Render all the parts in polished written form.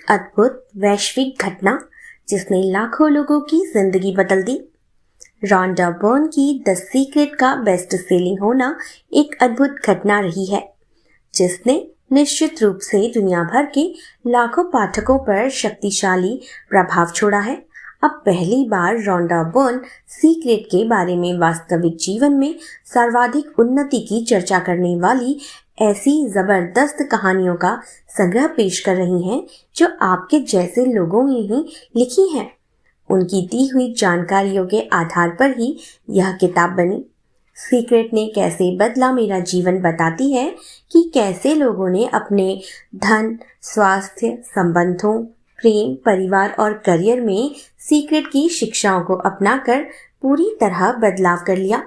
अद्भुत वैश्विक घटना जिसने लाखों लोगों की जिंदगी बदल दी। रॉन्डा बर्न की द सीक्रेट का बेस्ट सेलिंग होना एक अद्भुत घटना रही है, जिसने निश्चित रूप से दुनिया भर के लाखों पाठकों पर शक्तिशाली प्रभाव छोड़ा है। अब पहली बार रॉन्डा बर्न सीक्रेट के बारे में वास्तविक जीवन में सर्वाधिक उन्नति की चर्चा करने वाली ऐसी जबरदस्त कहानियों का संग्रह पेश कर रही हैं, जो आपके जैसे लोगों ने ही लिखी हैं। उनकी दी हुई जानकारियों के आधार पर ही यह किताब बनी। सीक्रेट ने कैसे बदला मेरा जीवन बताती है कि कैसे लोगों ने अपने धन, स्वास्थ्य, संबंधों, प्रेम, परिवार और करियर में सीक्रेट की शिक्षाओं को अपनाकर पूरी तरह बदलाव कर लिया,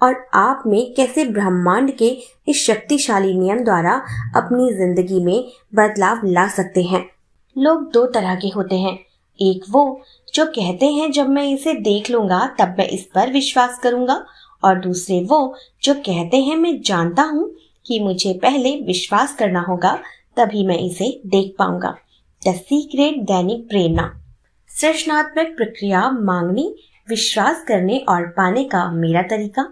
और आप में कैसे ब्रह्मांड के इस शक्तिशाली नियम द्वारा अपनी जिंदगी में बदलाव ला सकते हैं। लोग दो तरह के होते हैं। एक वो जो कहते हैं जब मैं इसे देख लूंगा तब मैं इस पर विश्वास करूंगा, और दूसरे वो जो कहते हैं मैं जानता हूँ कि मुझे पहले विश्वास करना होगा तभी मैं इसे देख पाऊंगा। द सीक्रेट दैनिक प्रेरणा। सृजनात्मक प्रक्रिया मांगने, विश्वास करने और पाने का मेरा तरीका।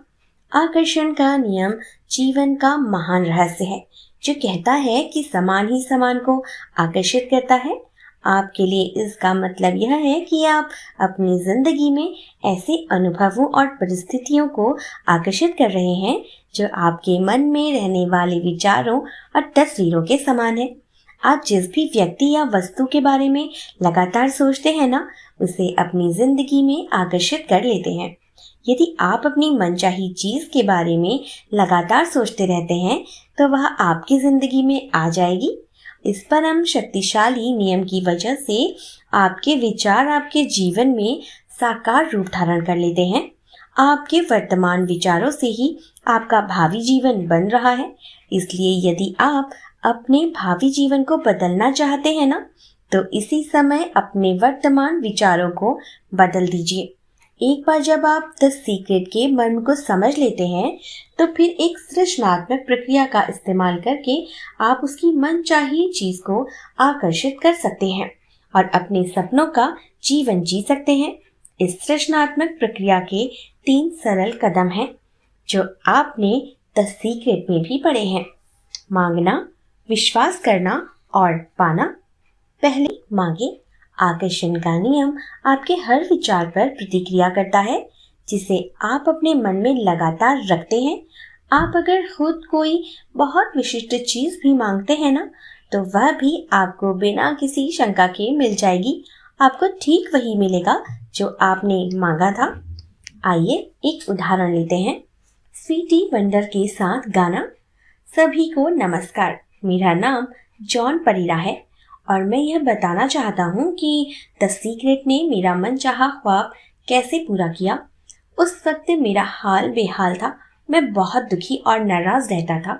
आकर्षण का नियम जीवन का महान रहस्य है, जो कहता है कि समान ही समान को आकर्षित करता है। आपके लिए इसका मतलब यह है कि आप अपनी जिंदगी में ऐसे अनुभवों और परिस्थितियों को आकर्षित कर रहे हैं जो आपके मन में रहने वाले विचारों और तस्वीरों के समान है। आप जिस भी व्यक्ति या वस्तु के बारे में लगातार सोचते हैं ना, उसे अपनी जिंदगी में आकर्षित कर लेते हैं। यदि आप अपनी मनचाही चीज के बारे में लगातार सोचते रहते हैं तो वह आपकी जिंदगी में आ जाएगी। इस परम शक्तिशाली नियम की वजह से आपके विचार आपके जीवन में साकार रूप धारण कर लेते हैं। आपके वर्तमान विचारों से ही आपका भावी जीवन बन रहा है। इसलिए यदि आप अपने भावी जीवन को बदलना चाहते हैं ना, तो इसी समय अपने वर्तमान विचारों को बदल दीजिए। एक बार जब आप द सीक्रेट के मर्म को समझ लेते हैं, तो फिर एक सृजनात्मक प्रक्रिया का इस्तेमाल करके आप उसकी मनचाही चीज को आकर्षित कर सकते हैं और अपने सपनों का जीवन जी सकते हैं। इस सृजनात्मक प्रक्रिया के 3 सरल कदम हैं, जो आपने द सीक्रेट में भी पढ़े हैं। मांगना, विश्वास करना और पाना। पहले मांगे। आकर्षण का नियम आपके हर विचार पर प्रतिक्रिया करता है, जिसे आप अपने मन में लगातार रखते हैं। आप अगर खुद कोई बहुत विशिष्ट चीज भी मांगते हैं ना, तो वह भी आपको बिना किसी शंका के मिल जाएगी। आपको ठीक वही मिलेगा जो आपने मांगा था। आइए एक उदाहरण लेते हैं। स्वीटी वंडर के साथ गाना। सभी को नमस्कार, मेरा नाम जॉन परीरा है और मैं यह बताना चाहता हूँ कि द सीक्रेट ने मेरा मनचाहा ख्वाब कैसे पूरा किया। उस वक्त मेरा हाल बेहाल था। मैं बहुत दुखी और नाराज रहता था,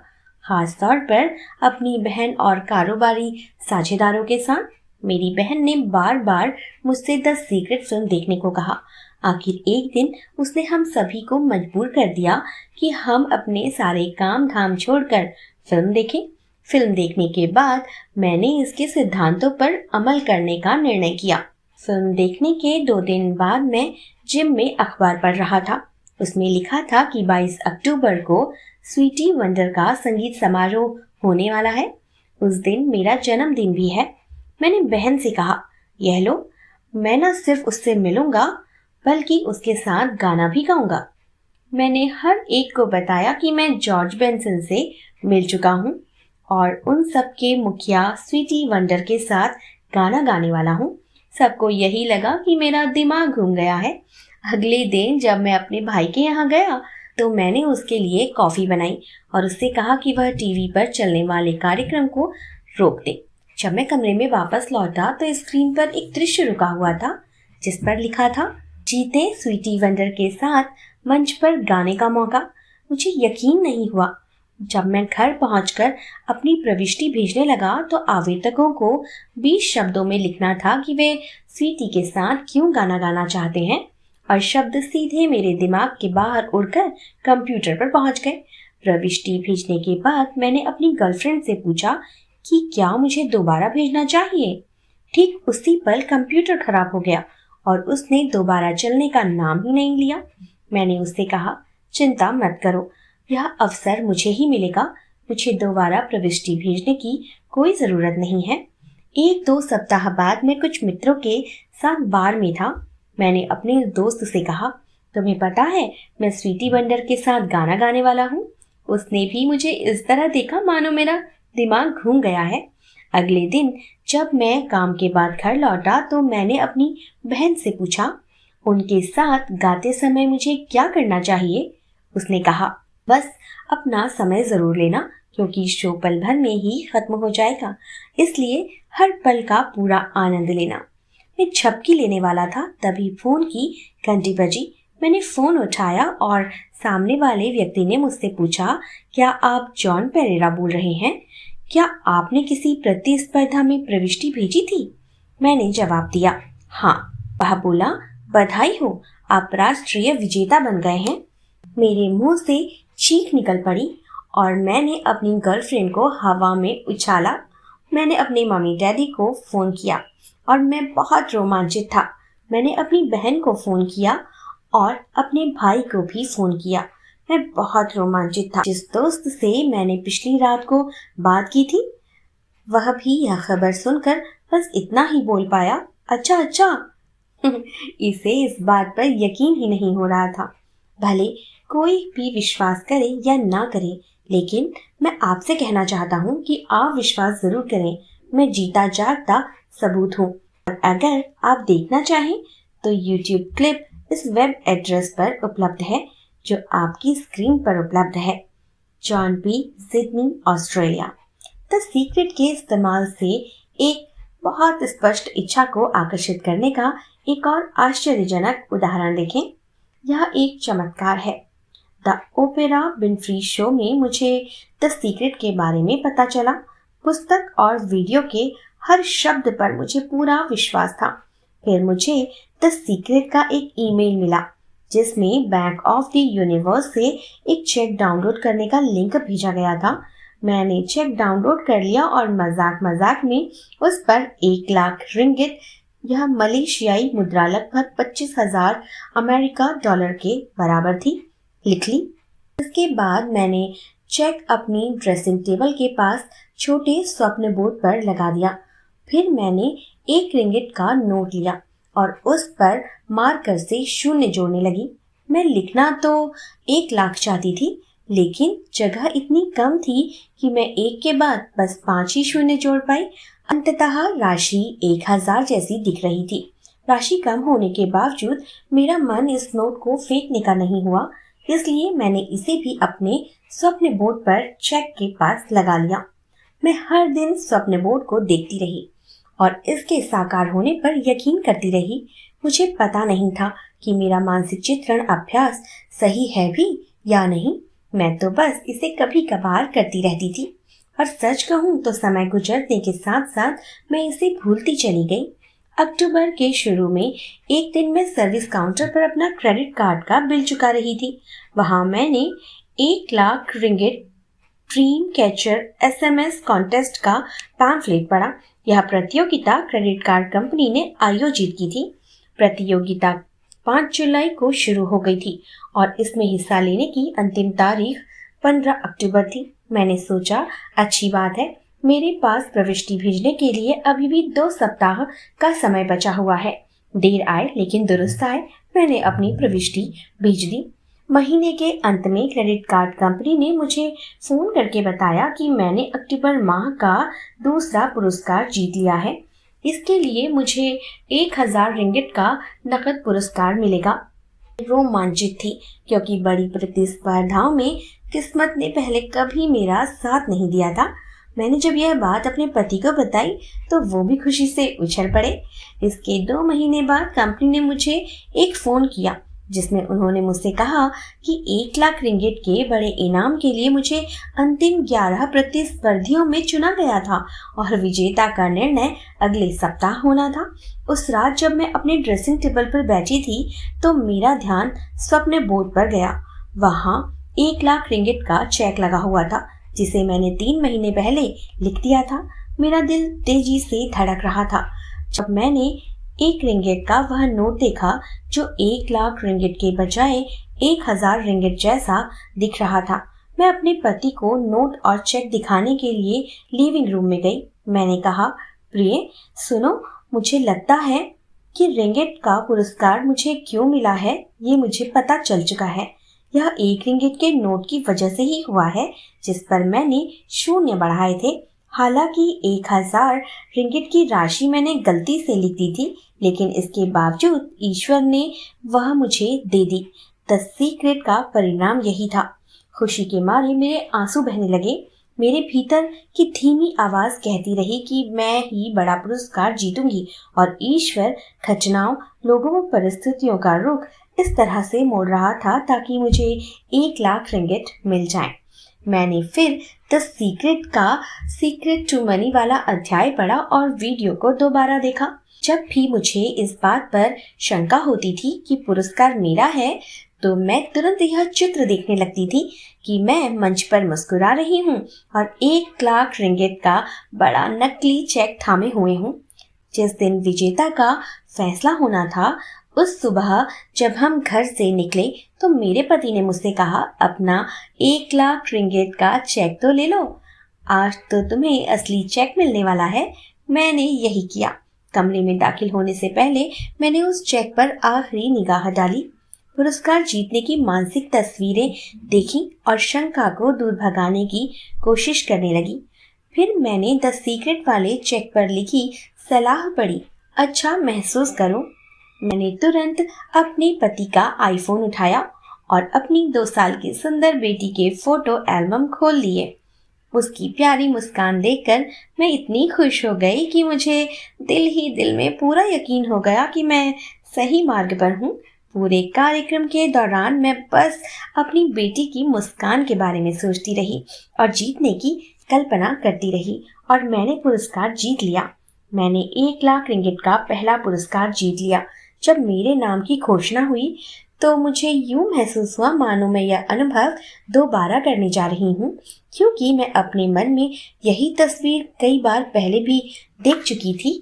खास तौर पर अपनी बहन और कारोबारी साझेदारों के साथ। मेरी बहन ने बार बार मुझसे द सीक्रेट फिल्म देखने को कहा। आखिर एक दिन उसने हम सभी को मजबूर कर दिया कि हम अपने सारे काम धाम छोड़कर फिल्म देखें। फिल्म देखने के बाद मैंने इसके सिद्धांतों पर अमल करने का निर्णय किया। फिल्म देखने के 2 दिन बाद मैं जिम में अखबार पढ़ रहा था। उसमें लिखा था कि 22 अक्टूबर को स्वीटी वंडर का संगीत समारोह होने वाला है। उस दिन मेरा जन्मदिन भी है। मैंने बहन से कहा, यह लो, मैं न सिर्फ उससे मिलूंगा बल्कि उसके साथ गाना भी गाऊंगा। मैंने हर एक को बताया कि मैं जॉर्ज बेंसन से मिल चुका हूँ और उन सब के मुखिया स्वीटी वंडर के साथ गाना गाने वाला हूँ। सबको यही लगा कि मेरा दिमाग घूम गया है। अगले दिन जब मैं अपने भाई के यहाँ गया तो मैंने उसके लिए कॉफ़ी बनाई और उससे कहा कि वह टीवी पर चलने वाले कार्यक्रम को रोक दे। जब मैं कमरे में वापस लौटा तो स्क्रीन पर एक दृश्य रुका हुआ था, जिस पर लिखा था, जीते स्वीटी वंडर के साथ मंच पर गाने का मौका। मुझे यकीन नहीं हुआ। जब मैं घर पहुंचकर अपनी प्रविष्टि भेजने लगा तो आवेदकों को 20 शब्दों में लिखना था कि वे स्वीटी के साथ क्यों गाना गाना चाहते हैं, और शब्द सीधे मेरे दिमाग के बाहर उड़कर कंप्यूटर पर पहुंच गए। प्रविष्टि भेजने के बाद मैंने अपनी गर्लफ्रेंड से पूछा कि क्या मुझे दोबारा भेजना चाहिए। ठीक उसी पल कंप्यूटर खराब हो गया और उसने दोबारा चलने का नाम ही नहीं लिया। मैंने उससे कहा, चिंता मत करो, यह अवसर मुझे ही मिलेगा। मुझे दोबारा प्रविष्टि भेजने की कोई जरूरत नहीं है। 1-2 सप्ताह बाद मैं कुछ मित्रों के साथ बार में था। मैंने अपने दोस्त से कहा, तुम्हें पता है मैं स्वीटी वंडर के साथ गाना गाने वाला हूँ। उसने भी मुझे इस तरह देखा मानो मेरा दिमाग घूम गया है। अगले दिन जब मैं काम के बाद घर लौटा तो मैंने अपनी बहन से पूछा, उनके साथ गाते समय मुझे क्या करना चाहिए। उसने कहा, बस अपना समय जरूर लेना, क्योंकि शो पल भर में ही खत्म हो जाएगा, इसलिए हर पल का पूरा आनंद लेना। मैं झपकी लेने वाला था, तभी फोन की घंटी बजी। मैंने फोन उठाया और सामने वाले व्यक्ति ने मुझसे पूछा, क्या आप जॉन पेरेरा बोल रहे हैं? क्या आपने किसी प्रतिस्पर्धा में प्रविष्टि भेजी थी? मैंने जवाब दिया, हाँ। वह बोला, बधाई हो, आप राष्ट्रीय विजेता बन गए हैं। मेरे मुंह से चीख निकल पड़ी और मैंने अपनी गर्लफ्रेंड को हवा में उछाला। मैंने अपने मम्मी डैडी को फोन किया और मैं बहुत रोमांचित था। मैंने अपनी बहन को फोन किया और अपने भाई को भी फोन किया। मैं बहुत रोमांचित था। जिस दोस्त से मैंने पिछली रात को बात की थी, वह भी यह खबर सुनकर बस इतना ही बोल पाया, अच्छा अच्छा। इसे इस बात पर यकीन ही नहीं हो रहा था। भले कोई भी विश्वास करे या ना करे, लेकिन मैं आपसे कहना चाहता हूँ कि आप विश्वास जरूर करें। मैं जीता जागता सबूत हूँ। और अगर आप देखना चाहें तो YouTube क्लिप इस वेब एड्रेस पर उपलब्ध है, जो आपकी स्क्रीन पर उपलब्ध है। John P, Sydney, Australia. The secret के इस्तेमाल से एक बहुत स्पष्ट इच्छा को आकर्षित करने का एक और आश्चर्यजनक उदाहरण देखें। यह एक चमत्कार है। द ओपेरा विनफ्री शो में मुझे द सीक्रेट के बारे में पता चला। पुस्तक और वीडियो के हर शब्द पर मुझे पूरा विश्वास था। फिर मुझे द सीक्रेट का एक ईमेल मिला, जिसमें बैंक ऑफ द यूनिवर्स से एक चेक डाउनलोड करने का लिंक भेजा गया था। मैंने चेक डाउनलोड कर लिया और मजाक मजाक में उस पर 1 लाख रिंगिट, यह मलेशियाई मुद्रा लगभग 25,000 अमेरिका डॉलर के बराबर थी, लिख ली। इसके बाद मैंने चेक अपनी ड्रेसिंग टेबल के पास छोटे स्वप्न बोर्ड पर लगा दिया। फिर मैंने 1 रिंगिट का नोट लिया और उस पर मार्कर से शून्य जोड़ने लगी। मैं लिखना तो 1 लाख चाहती थी, लेकिन जगह इतनी कम थी कि मैं एक के बाद बस 5 ही शून्य जोड़ पाई। अंततः राशि 1000 जैसी दिख रही थी। राशि कम होने के बावजूद मेरा मन इस नोट को फेंकने का नहीं हुआ, इसलिए मैंने इसे भी अपने स्वप्न बोर्ड पर चेक के पास लगा लिया। मैं हर दिन स्वप्न बोर्ड को देखती रही और इसके साकार होने पर यकीन करती रही। मुझे पता नहीं था कि मेरा मानसिक चित्रण अभ्यास सही है भी या नहीं। मैं तो बस इसे कभी कभार करती रहती थी और सच कहूँ तो समय गुजरने के साथ साथ मैं इसे भूलती चली गई। अक्टूबर के शुरू में एक दिन मैं सर्विस काउंटर पर अपना क्रेडिट कार्ड का बिल चुका रही थी। वहां मैंने 1 lakh ringgit dream catcher SMS contest का पैम्फलेट पढ़ा। यह प्रतियोगिता क्रेडिट कार्ड कंपनी ने आयोजित की थी। प्रतियोगिता 5 जुलाई को शुरू हो गई थी और इसमें हिस्सा लेने की अंतिम तारीख 15 अक्टूबर थी। मैंने सोचा, अच्छी बात है, मेरे पास प्रविष्टि भेजने के लिए अभी भी 2 सप्ताह का समय बचा हुआ है। देर आए लेकिन दुरुस्त आए, मैंने अपनी प्रविष्टि भेज दी। महीने के अंत में क्रेडिट कार्ड कंपनी ने मुझे फोन करके बताया कि मैंने अक्टूबर माह का दूसरा पुरस्कार जीत लिया है। इसके लिए मुझे 1000 रिंगिट का नकद पुरस्कार मिलेगा। रोमांचित थी, क्योंकि बड़ी प्रतिस्पर्धाओं में किस्मत ने पहले कभी मेरा साथ नहीं दिया था। मैंने जब यह बात अपने पति को बताई तो वो भी खुशी से उछल पड़े। इसके 2 महीने बाद कंपनी ने मुझे एक फोन किया, जिसमें उन्होंने मुझसे कहा कि 1 लाख रिंगिट के बड़े इनाम के लिए मुझे अंतिम 11 प्रतिस्पर्धियों में चुना गया था और विजेता का निर्णय अगले सप्ताह होना था। उस रात जब मैं अपने ड्रेसिंग टेबल पर बैठी थी तो मेरा ध्यान स्वप्न बोर्ड पर गया। वहां 1 लाख रिंगिट का चेक लगा हुआ था, जिसे मैंने 3 महीने पहले लिख दिया था। मेरा दिल तेजी से धड़क रहा था। जब मैंने 1 रिंगिट का वह नोट देखा जो 1 लाख रिंगिट के बजाय 1,000 रिंगिट जैसा दिख रहा था, मैं अपने पति को नोट और चेक दिखाने के लिए लिविंग रूम में गई। मैंने कहा, प्रिय सुनो, मुझे लगता है कि रिंगिट का पुरस्कार मुझे क्यों मिला है ये मुझे पता चल चुका है। यह 1 रिंगिट के नोट की वजह से ही हुआ है जिस पर मैंने शून्य बढ़ाए थे। हालांकि 1,000 रिंगिट की राशि मैंने गलती से लिख दी थी, लेकिन इसके बावजूद ईश्वर ने वह मुझे दे दी। द सीक्रेट का परिणाम यही था। खुशी के मारे मेरे आंसू बहने लगे। मेरे भीतर की धीमी आवाज कहती रही कि मैं ही बड़ा पुरस्कार जीतूंगी और ईश्वर घटनाओं, लोगों और परिस्थितियों का रुख इस तरह से मोड़ रहा था ताकि मुझे 1 लाख रिंगिट मिल जाए। मैंने फिर द सीक्रेट का सीक्रेट टू मनी वाला अध्याय पढ़ा और वीडियो को दोबारा देखा। जब भी मुझे इस बात पर शंका होती थी कि पुरस्कार मेरा है, तो मैं तुरंत यह चित्र देखने लगती थी कि मैं मंच पर मुस्कुरा रही हूँ और 1 लाख रिंगिट का बड़ा नकली चेक थामे हुए हूँ। जिस दिन विजेता का फैसला होना था, उस सुबह जब हम घर से निकले तो मेरे पति ने मुझसे कहा, अपना 1 लाख रिंगिट का चेक तो ले लो, आज तो तुम्हें असली चेक मिलने वाला है। मैंने यही किया। कमरे में दाखिल होने से पहले मैंने उस चेक पर आखिरी निगाह डाली, पुरस्कार जीतने की मानसिक तस्वीरें देखी और शंका को दूर भगाने की कोशिश करने लगी। फिर मैंने द सीक्रेट वाले चेक पर लिखी सलाह पढ़ी, अच्छा महसूस करो। मैंने तुरंत अपने पति का आईफोन उठाया और अपनी 2 साल की सुंदर बेटी के फोटो एल्बम खोल लिए। उसकी प्यारी मुस्कान देखकर मैं इतनी खुश हो गई कि मुझे दिल ही दिल में पूरा यकीन हो गया कि मैं सही मार्ग पर हूँ। पूरे कार्यक्रम के दौरान मैं बस अपनी बेटी की मुस्कान के बारे में सोचती रही और जीतने की कल्पना करती रही और मैंने पुरस्कार जीत लिया। मैंने 1 लाख रिंगिट का पहला पुरस्कार जीत लिया। जब मेरे नाम की घोषणा हुई तो मुझे यूं महसूस हुआ मानो मैं यह अनुभव दोबारा करने जा रही हूँ, क्योंकि मैं अपने मन में यही तस्वीर कई बार पहले भी देख चुकी थी।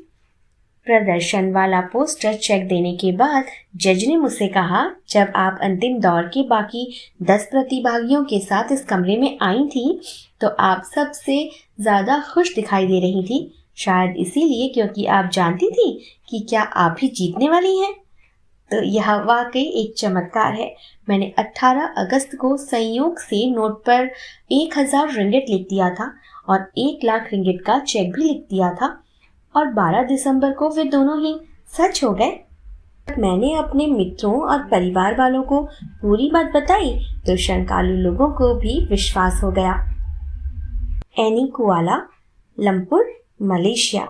प्रदर्शन वाला पोस्टर चेक देने के बाद जज ने मुझसे कहा, जब आप अंतिम दौर के बाकी 10 प्रतिभागियों के साथ इस कमरे में आई थी तो आप सबसे ज्यादा खुश दिखाई दे रही थी, शायद इसीलिए क्योंकि आप जानती थी कि क्या आप ही जीतने वाली हैं। तो यह वाकई एक चमत्कार है। मैंने 18 अगस्त को संयोग से नोट पर 1,000 रिंगिट लिख दिया था और 1 लाख रिंगिट का चेक भी लिख दिया था और 12 दिसंबर को वे दोनों ही सच हो गए। मैंने अपने मित्रों और परिवार वालों को पूरी बात बताई तो शंकालु लोगों को भी विश्वास हो गया। Any कुआला Lumpur, Malaysia.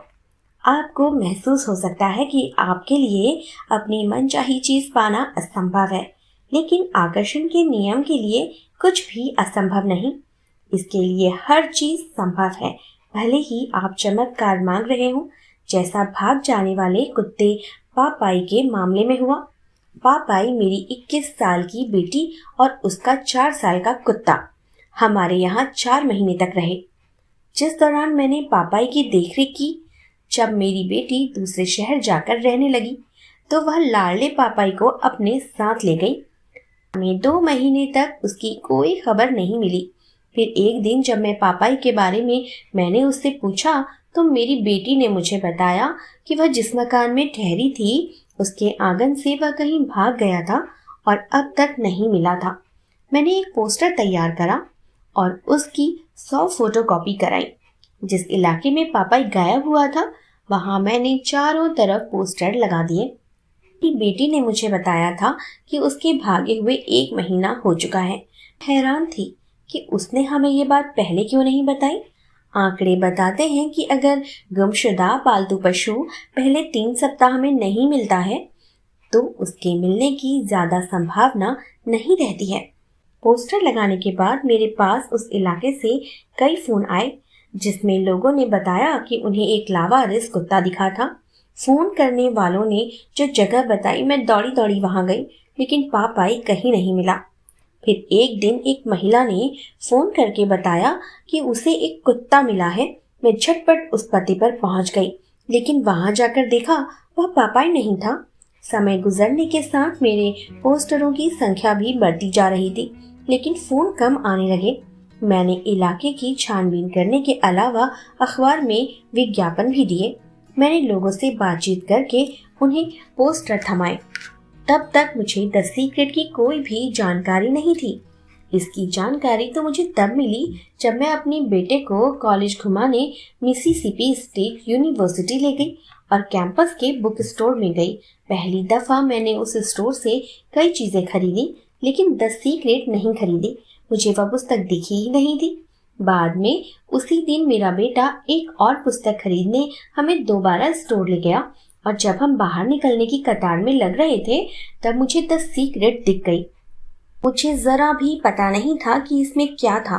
आपको महसूस हो सकता है कि आपके लिए अपनी मनचाही चीज पाना असंभव है, लेकिन आकर्षण के नियम के लिए कुछ भी असंभव नहीं। इसके लिए हर चीज संभव है, भले ही आप चमत्कार मांग रहे हो, जैसा भाग जाने वाले कुत्ते पापाई के मामले में हुआ। पापाई मेरी 21 साल की बेटी और उसका 4 साल का कुत्ता हमारे यहाँ 4 महीने तक रहे, जिस दौरान मैंने पापाई की देखरेख की। जब मेरी बेटी दूसरे शहर जाकर रहने लगी तो वह लाडले पापाई को अपने साथ ले गई। हमें 2 महीने तक उसकी कोई खबर नहीं मिली। फिर एक दिन जब मैं पापाई के बारे में मैंने उससे पूछा तो मेरी बेटी ने मुझे बताया कि वह जिस मकान में ठहरी थी उसके आंगन से वह कहीं भाग गया था और अब तक नहीं मिला था। मैंने एक पोस्टर तैयार करा और उसकी 100 फोटोकॉपी कराई। जिस इलाके में पापाई गायब हुआ था वहां मैंने चारों तरफ पोस्टर लगा दिए। मेरी बेटी ने मुझे बताया था कि उसके भागे हुए 1 महीना हो चुका है। हैरान थी कि उसने हमें ये बात पहले क्यों नहीं बताई। आंकड़े बताते हैं कि अगर गुमशुदा पालतू पशु पहले 3 सप्ताह में नहीं मिलता है तो उसके मिलने की ज्यादा संभावना नहीं रहती है। पोस्टर लगाने के बाद मेरे पास उस इलाके से कई फोन आए जिसमें लोगों ने बताया कि उन्हें एक लावारिस कुत्ता दिखा था। फोन करने वालों ने जो जगह बताई मैं दौड़ी दौड़ी वहां गई, लेकिन पापाई कहीं नहीं मिला। फिर एक दिन एक महिला ने फोन करके बताया कि उसे एक कुत्ता मिला है। मैं झटपट उस पते पर पहुंच गई, लेकिन वहां जाकर देखा वह पापाई नहीं था। समय गुजरने के साथ मेरे पोस्टरों की संख्या भी बढ़ती जा रही थी, लेकिन फोन कम आने लगे। मैंने इलाके की छानबीन करने के अलावा अखबार में विज्ञापन भी दिए। मैंने लोगों से बातचीत करके उन्हें पोस्टर थमाए। तब तक मुझे द सीक्रेट की कोई भी जानकारी नहीं थी। इसकी जानकारी तो मुझे तब मिली जब मैं अपने बेटे को कॉलेज घुमाने मिसिसिपी स्टेट यूनिवर्सिटी ले गई और कैंपस के बुक स्टोर में गई। पहली दफा मैंने उस स्टोर से कई चीजें खरीदी, लेकिन द सीक्रेट नहीं खरीदी। मुझे वह पुस्तक दिखी ही नहीं थी। बाद में उसी दिन मेरा बेटा एक और पुस्तक खरीदने हमें दोबारा स्टोर ले गया और जब हम बाहर निकलने की कतार में लग रहे थे तब मुझे द सीक्रेट दिख गई। मुझे जरा भी पता नहीं था कि इसमें क्या था,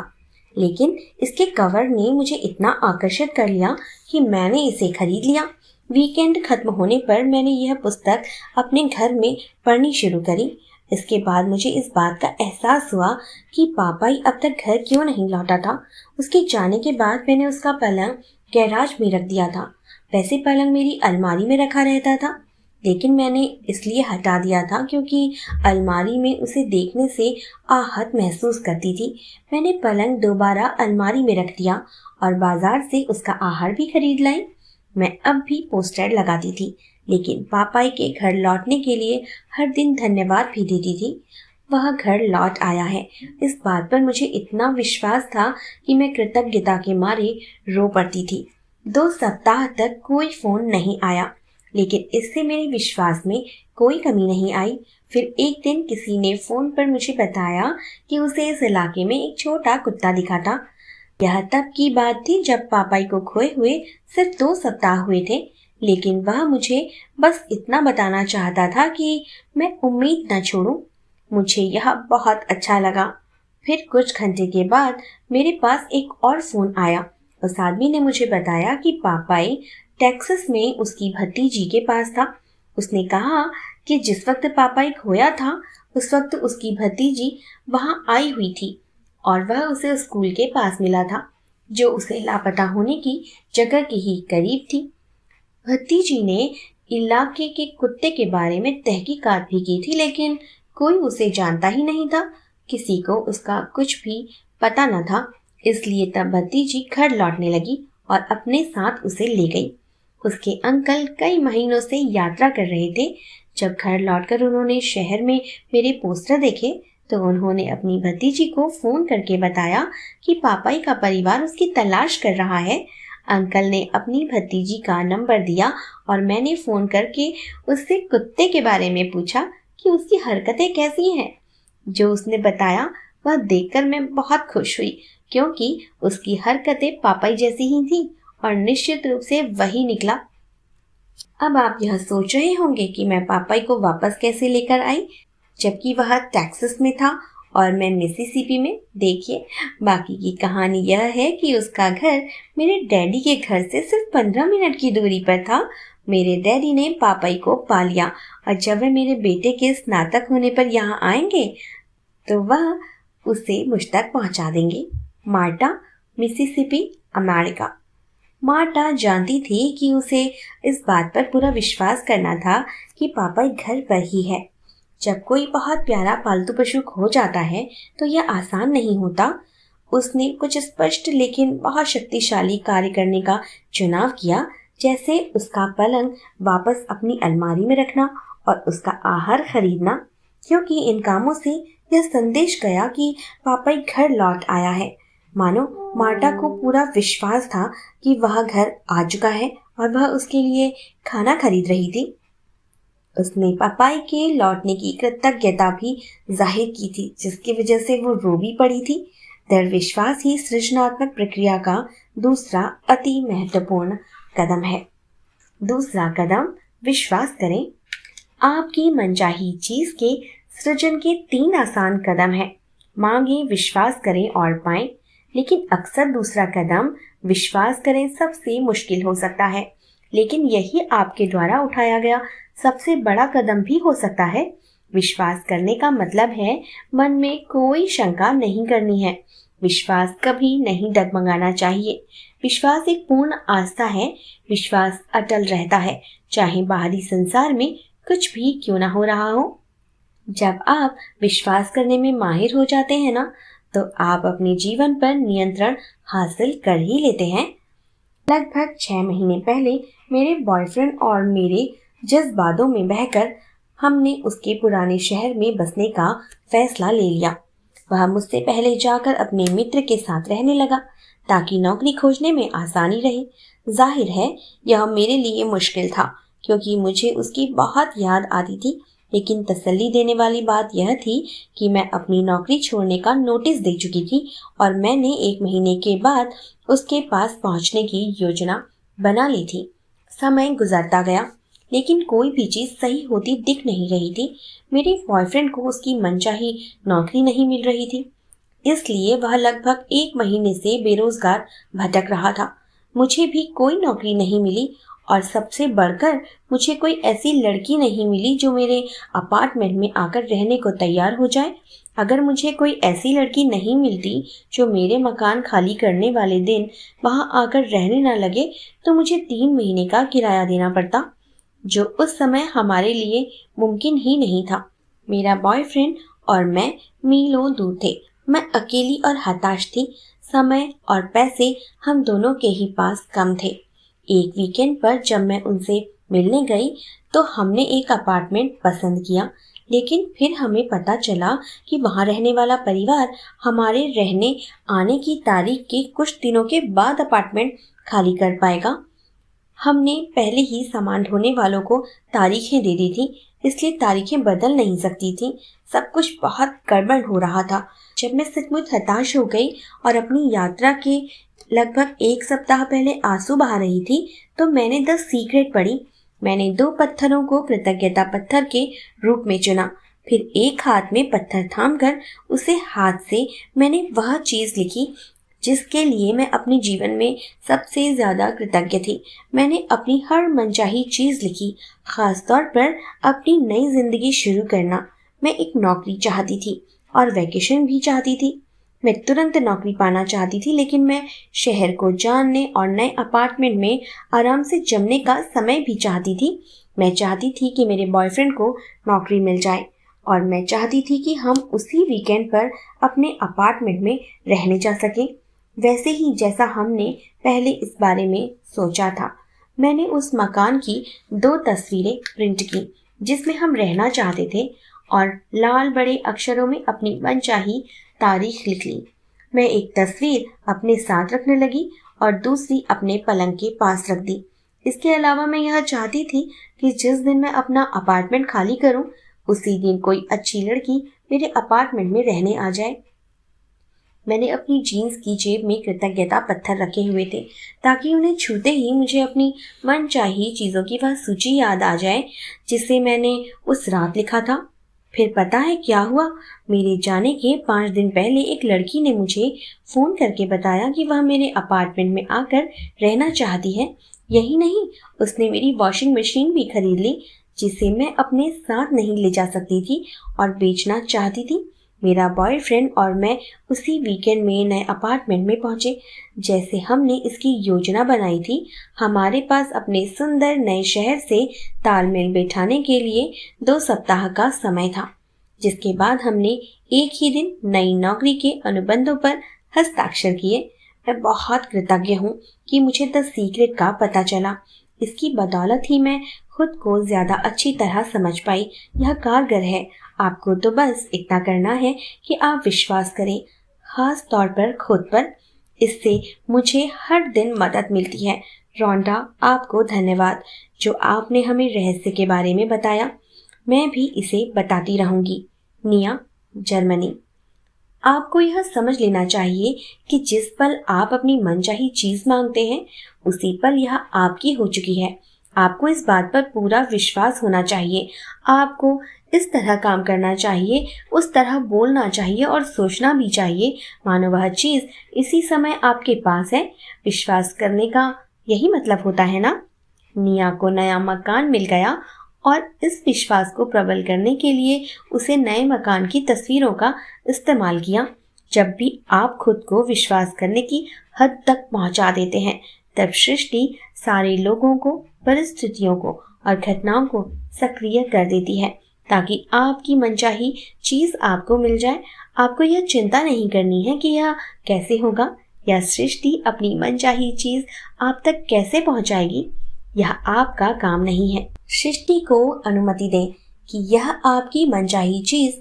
लेकिन इसके कवर ने मुझे इतना आकर्षित कर लिया कि मैंने इसे खरीद लिया। वीकेंड खत्म होने पर मैंने यह पुस्तक अपने घर में पढ़नी शुरू करी। इसके बाद मुझे इस बात का एहसास हुआ कि पापाई अब तक घर क्यों नहीं लौटा था। उसके जाने के बाद मैंने उसका पलंग गैराज में रख दिया था। वैसे पलंग मेरी अलमारी में रखा रहता था, लेकिन मैंने इसलिए हटा दिया था क्योंकि अलमारी में उसे देखने से आहत महसूस करती थी। मैंने पलंग दोबारा अलमारी में रख दिया और बाजार से उसका आहार भी खरीद लाई। मैं अब भी पोस्टर लगाती थी, लेकिन पापाई के घर लौटने के लिए हर दिन धन्यवाद भी देती थी। वह घर लौट आया है, इस बात पर मुझे इतना विश्वास था कि मैं कृतज्ञता के मारे रो पड़ती थी। 2 सप्ताह तक कोई फोन नहीं आया, लेकिन इससे मेरे विश्वास में कोई कमी नहीं आई। फिर एक दिन किसी ने फोन पर मुझे बताया कि उसे इस इलाके में एक छोटा कुत्ता दिखा था। यह तब की बात थी जब पापाई को खोए हुए सिर्फ 2 सप्ताह हुए थे, लेकिन वह मुझे बस इतना बताना चाहता था कि मैं उम्मीद न छोड़ूं। मुझे यह बहुत अच्छा लगा। फिर कुछ घंटे के बाद मेरे पास एक और फोन आया। उस आदमी ने मुझे बताया कि पापाई टेक्सास में उसकी भतीजी के पास था। उसने कहा कि जिस वक्त पापाई खोया था उस वक्त उसकी भतीजी वहां आई हुई थी और वह उसे स्कूल के पास मिला था, जो उसे लापता होने की जगह के ही करीब थी। भतीजी ने इलाके के कुत्ते के बारे में तहकीकात भी की थी, लेकिन कोई उसे जानता ही नहीं था। किसी को उसका कुछ भी पता न था। इसलिए तब भतीजी घर लौटने लगी और अपने साथ उसे ले गई। उसके अंकल कई महीनों से यात्रा कर रहे थे। जब घर लौटकर उन्होंने शहर में मेरे पोस्टर देखे तो उन्होंने अपनी भतीजी को फोन करके बताया कि पापाई का परिवार उसकी तलाश कर रहा है। अंकल ने अपनी भतीजी का नंबर दिया और मैंने फोन करके उससे कुत्ते के बारे में पूछा कि उसकी हरकतें कैसी हैं। जो उसने बताया वह देखकर मैं बहुत खुश हुई, क्योंकि उसकी हरकतें पापाई जैसी ही थी और निश्चित रूप से वही निकला। अब आप यह सोच रहे होंगे कि मैं पापाई को वापस कैसे लेकर आई, जबकि वह टेक्सास में था और मैं मिसिसिपी में। देखिए, बाकी की कहानी यह है कि उसका घर मेरे डैडी के घर से सिर्फ 15 मिनट की दूरी पर था। मेरे डैडी ने पापाई को पा लिया और जब वे मेरे बेटे के स्नातक होने पर यहाँ आएंगे तो वह उसे मुझ तक पहुँचा देंगे। Marta, Mississippi, America. मार्टा जानती थी कि उसे इस बात पर पूरा विश्वास करना था कि पापाई घर पर ही है। जब कोई बहुत प्यारा पालतू पशु खो जाता है तो यह आसान नहीं होता। उसने कुछ स्पष्ट लेकिन बहुत शक्तिशाली कार्य करने का चुनाव किया, जैसे उसका पलंग वापस अपनी अलमारी में रखना और उसका आहार खरीदना, क्योंकि इन कामों से यह संदेश गया कि पापाई घर लौट आया है। मानो मार्टा को पूरा विश्वास था कि वह घर आ चुका है और वह उसके लिए खाना खरीद रही थी। उसने पापाई के लौटने की कृतज्ञता भी जाहिर की थी, जिसकी वजह से वो रो भी पड़ी थी। दृढ़ विश्वास ही सृजनात्मक प्रक्रिया का दूसरा अति महत्वपूर्ण कदम है। दूसरा कदम, विश्वास करें। आपकी मनचाही चीज के सृजन के 3 आसान कदम हैं। मांगे, विश्वास करें और पाएं। लेकिन अक्सर दूसरा कदम, विश्वास करें, सबसे मुश्किल हो सकता है, लेकिन यही आपके द्वारा उठाया गया सबसे बड़ा कदम भी हो सकता है। विश्वास करने का मतलब है मन में कोई शंका नहीं करनी है। विश्वास कभी नहीं डगमगाना चाहिए। विश्वास एक पूर्ण आस्था है। विश्वास अटल रहता है, चाहे बाहरी संसार में कुछ भी क्यों ना हो रहा हो। जब आप विश्वास करने में माहिर हो जाते हैं ना, तो आप अपने जीवन पर नियंत्रण हासिल कर ही लेते हैं। लगभग 6 महीने पहले मेरे बॉयफ्रेंड और मेरे जज्बातों में बहकर हमने उसके पुराने शहर में बसने का फैसला ले लिया। वह मुझसे पहले जाकर अपने मित्र के साथ रहने लगा ताकि नौकरी खोजने में आसानी रहे। जाहिर है यह मेरे लिए मुश्किल था क्योंकि मुझे उसकी बहुत याद आती थी, लेकिन तसल्ली देने वाली बात यह थी कि मैं अपनी नौकरी छोड़ने का नोटिस दे चुकी थी और मैंने 1 महीने के बाद उसके पास पहुंचने की योजना बना ली थी। समय गुजरता गया, लेकिन कोई भी चीज सही होती दिख नहीं रही थी। मेरे बॉयफ्रेंड को उसकी मनचाही नौकरी नहीं मिल रही थी, इसलिए वह लगभग 1 महीने से बेरोजगार भटक रहा था। मुझे भी कोई नौकरी नहीं मिली और सबसे बढ़कर मुझे कोई ऐसी लड़की नहीं मिली जो मेरे अपार्टमेंट में आकर रहने को तैयार हो जाए। अगर मुझे कोई ऐसी लड़की नहीं मिलती जो मेरे मकान खाली करने वाले दिन वहां आकर रहने न लगे, तो मुझे 3 महीने का किराया देना पड़ता, जो उस समय हमारे लिए मुमकिन ही नहीं था। मेरा बॉयफ्रेंड और मैं मीलों दूर थे। मैं अकेली और हताश थी। समय और पैसे हम दोनों के ही पास कम थे। एक वीकेंड पर जब मैं उनसे मिलने गई तो हमने एक अपार्टमेंट पसंद किया, लेकिन फिर हमें पता चला कि वहां रहने वाला परिवार हमारे रहने आने की तारीख के कुछ दिनों के बाद अपार्टमेंट खाली कर पाएगा। हमने पहले ही सामान ढोने वालों को तारीखें दे दी थी, इसलिए तारीखें बदल नहीं सकती थी। सब कुछ बहुत गड़बड़ हो रहा था। जब मैं सचमुच हताश हो गई और अपनी यात्रा के लगभग 1 सप्ताह पहले आंसू बहा रही थी, तो मैंने द सीक्रेट पढ़ी। मैंने 2 पत्थरों को कृतज्ञता पत्थर के रूप में चुना। फिर एक हाथ में पत्थर थामकर उसे हाथ से मैंने वह चीज लिखी जिसके लिए मैं अपने जीवन में सबसे ज्यादा कृतज्ञ थी। मैंने अपनी हर मनचाही चीज लिखी, खास तौर पर अपनी नई जिंदगी शुरू करना। मैं एक नौकरी चाहती थी और वैकेशन भी चाहती थी। मैं तुरंत नौकरी पाना चाहती थी, लेकिन मैं शहर को जानने और नए अपार्टमेंट में आराम से जमने का समय भी चाहती थी। मैं चाहती थी कि मेरे बॉयफ्रेंड को नौकरी मिल जाए और मैं चाहती थी कि हम उसी वीकेंड पर अपने अपार्टमेंट में रहने जा सकें, वैसे ही जैसा हमने पहले इस बारे में सोचा था। मैंने उस मकान की 2 तस्वीरें प्रिंट की जिसमें हम रहना चाहते थे और लाल बड़े अक्षरों में अपनी मनचाही तारीख लिख ली। मैं एक तस्वीर अपने साथ रखने लगी और दूसरी अपने पलंग के पास रख दी। इसके अलावा मैं यह चाहती थी कि जिस दिन मैं अपना अपार्टमेंट खाली करूं, उसी दिन कोई अच्छी लड़की मेरे अपार्टमेंट में रहने आ जाए। मैंने अपनी जीन्स की जेब में कृतज्ञता पत्थर रखे हुए थे ताकि उन्हें छूते ही मुझे अपनी मनचाही चीजों की वह सूची याद आ जाए जिसे मैंने उस रात लिखा था। फिर पता है क्या हुआ? मेरे जाने के 5 दिन पहले एक लड़की ने मुझे फोन करके बताया कि वह मेरे अपार्टमेंट में आकर रहना चाहती है। यही नहीं, उसने मेरी वॉशिंग मशीन भी खरीद ली जिसे मैं अपने साथ नहीं ले जा सकती थी और बेचना चाहती थी। मेरा बॉयफ्रेंड और मैं उसी वीकेंड में नए अपार्टमेंट में पहुंचे जैसे हमने इसकी योजना बनाई थी। हमारे पास अपने सुंदर नए शहर से तालमेल बैठाने के लिए 2 सप्ताह का समय था, जिसके बाद हमने एक ही दिन नई नौकरी के अनुबंधों पर हस्ताक्षर किए। मैं बहुत कृतज्ञ हूँ कि मुझे द सीक्रेट का पता चला। इसकी बदौलत ही मैं खुद को ज्यादा अच्छी तरह समझ पाई। यह कारगर है। आपको तो बस इतना करना है कि आप विश्वास करें, खास तौर पर खुद पर। इससे मुझे हर दिन मदद मिलती है। रोंडा, आपको धन्यवाद जो आपने हमें रहस्य के बारे में बताया। मैं भी इसे बताती रहूंगी। निया, जर्मनी। आपको यह समझ लेना चाहिए कि जिस पल आप अपनी मनचाही चीज मांगते हैं, उसी पल यह आपकी हो चुकी है। आपको इस बात पर पूरा विश्वास होना चाहिए। आपको इस तरह काम करना चाहिए, उस तरह बोलना चाहिए और सोचना भी चाहिए मानो वह चीज इसी समय आपके पास है। विश्वास करने का यही मतलब होता है ना? निया को नया मकान मिल गया और इस विश्वास को प्रबल करने के लिए उसे नए मकान की तस्वीरों का इस्तेमाल किया। जब भी आप खुद को विश्वास करने की हद तक पहुंचा देते हैं, तब सृष्टि सारे लोगों को, परिस्थितियों को और घटनाओं को सक्रिय कर देती है ताकि आपकी मनचाही चीज आपको मिल जाए। आपको यह चिंता नहीं करनी है कि यह कैसे होगा या सृष्टि अपनी मनचाही चीज आप तक कैसे पहुंचाएगी। यह आपका काम नहीं है। सृष्टि को अनुमति दें कि यह आपकी मनचाही चीज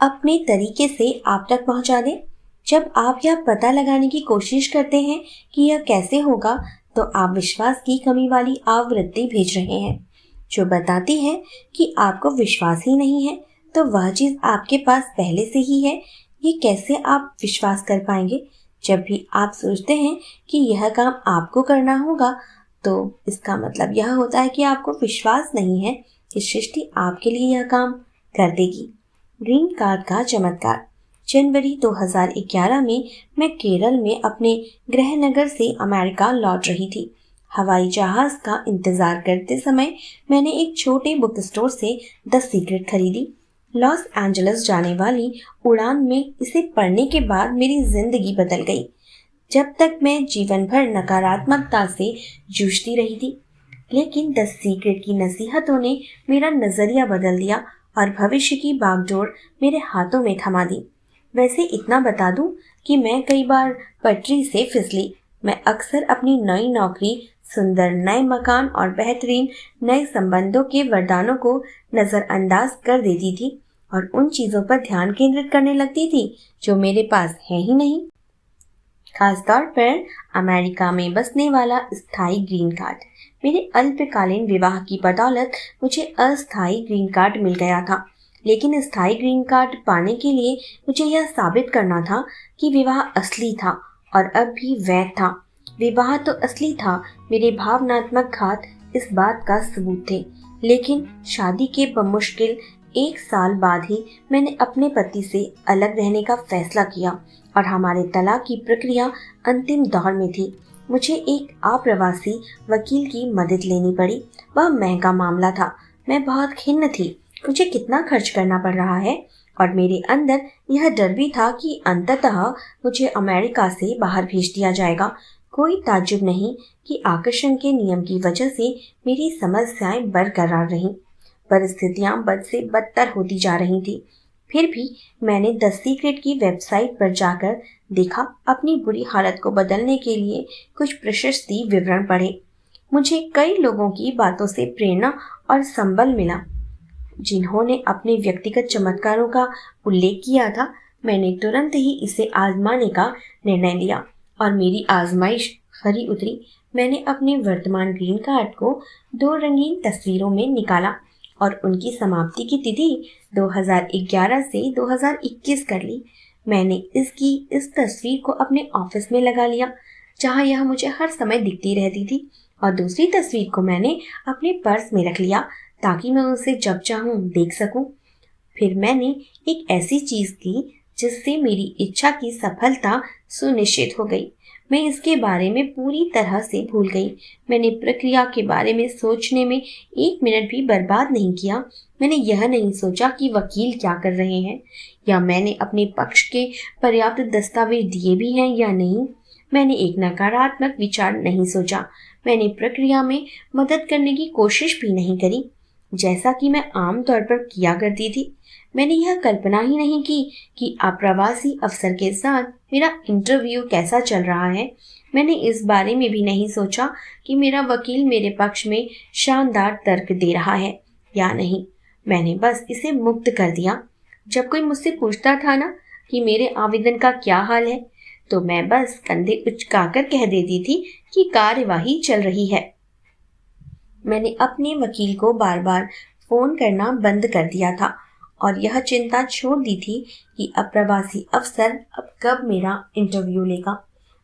अपने तरीके से आप तक पहुंचा दे। जब आप यह पता लगाने की कोशिश करते हैं कि यह कैसे होगा, तो आप विश्वास की कमी वाली आवृत्ति भेज रहे हैं, जो बताती है कि आपको विश्वास ही नहीं है, तो वह चीज आपके पास पहले से ही है। ये कैसे आप विश्वास कर पाएंगे? जब भी आप सोचते हैं कि यह काम आपको करना होगा, तो इसका मतलब यह होता है कि आपको विश्वास नहीं है कि सृष्टि आपके लिए यह काम कर देगी। ग्रीन कार्ड का चमत्कार। जनवरी 2011 में मैं केरल में अपने गृह नगर से अमेरिका लौट रही थी। हवाई जहाज का इंतजार करते समय मैंने एक छोटे बुक स्टोर से द सीक्रेट खरीदी। लॉस एंजलिस जाने वाली उड़ान में इसे पढ़ने के बाद मेरी जिंदगी बदल गई। जब तक मैं जीवन भर नकारात्मकता से जूझती रही थी, लेकिन द सीक्रेट की नसीहतों ने मेरा नजरिया बदल दिया और भविष्य की बागडोर मेरे हाथों में थमा दी। वैसे इतना बता दूं कि मैं कई बार पटरी से फिसली। मैं अक्सर अपनी नई नौकरी, सुंदर नए मकान और बेहतरीन नए संबंधों के वरदानों को नजरअंदाज कर देती थी और उन चीजों पर ध्यान केंद्रित करने लगती थी जो मेरे पास है ही नहीं। खासतौर पर अमेरिका में बसने वाला स्थायी ग्रीन कार्ड। मेरे अल्पकालीन विवाह की बदौलत मुझे अस्थायी ग्रीन कार्ड मिल गया था, लेकिन स्थायी ग्रीन कार्ड पाने के लिए मुझे यह साबित करना था कि विवाह असली था और अब भी वैध था। विवाह तो असली था, मेरे भावनात्मक घात इस बात का सबूत थे। लेकिन शादी के बमुश्किल 1 साल बाद ही मैंने अपने पति से अलग रहने का फैसला किया और हमारे तलाक की प्रक्रिया अंतिम दौर में थी। मुझे एक अप्रवासी वकील की मदद लेनी पड़ी। वह महंगा मामला था। मैं बहुत खिन्न थी। मुझे कितना खर्च करना पड़ रहा है और मेरे अंदर यह डर भी था कि अंततः मुझे अमेरिका से बाहर भेज दिया जाएगा। कोई ताज्जुब नहीं कि आकर्षण के नियम की वजह से मेरी समस्याएं बरकरार रहीं। परिस्थितियां बद से बदतर होती जा रही थी। फिर भी मैंने द सीक्रेट की वेबसाइट पर जाकर देखा। अपनी बुरी हालत को बदलने के लिए कुछ प्रशस्ति विवरण पढ़े। मुझे कई लोगों की बातों से प्रेरणा और संबल मिला, जिन्होंने अपने व्यक्तिगत चमत्कारों का उल्लेख किया था। मैंने तुरंत ही इसे आजमाने का निर्णय लिया और मेरी आजमाइश खरी उतरी। मैंने अपने वर्तमान ग्रीन कार्ड को 2 रंगीन तस्वीरों में निकाला और उनकी समाप्ति की तिथि 2011 से 2021 कर ली। मैंने इस तस्वीर को अपने ऑफिस में लगा लिया, जहां यह मुझे हर समय दिखती रहती थी, और दूसरी तस्वीर को मैंने अपने पर्स में रख लिया ताकि मैं उसे जब चाहूं देख सकूं। फिर मैंने एक ऐसी चीज की जिससे मेरी इच्छा की सफलता सुनिश्चित हो गई। मैं इसके बारे में पूरी तरह से भूल गई। मैंने प्रक्रिया के बारे में सोचने में 1 मिनट भी बर्बाद नहीं किया। मैंने यह नहीं सोचा कि वकील क्या कर रहे हैं या मैंने अपने पक्ष के पर्याप्त दस्तावेज दिए भी हैं या नहीं। मैंने एक नकारात्मक विचार नहीं सोचा। मैंने प्रक्रिया में मदद करने की कोशिश भी नहीं करी, जैसा कि मैं आमतौर पर किया करती थी। मैंने यह कल्पना ही नहीं की कि अप्रवासी अफसर के साथ मेरा इंटरव्यू कैसा चल रहा है। मैंने इस बारे में भी नहीं सोचा कि मेरा वकील मेरे पक्ष में शानदार तर्क दे रहा है या नहीं। मैंने बस इसे मुक्त कर दिया। जब कोई मुझसे पूछता था ना कि मेरे आवेदन का क्या हाल है, तो मैं बस कंधे उचकाकर कह देती थी कि कार्यवाही चल रही है। मैंने अपने वकील को बार बार फोन करना बंद कर दिया था और यह चिंता छोड़ दी थी कि अप्रवासी अफसर अब कब मेरा इंटरव्यू लेगा।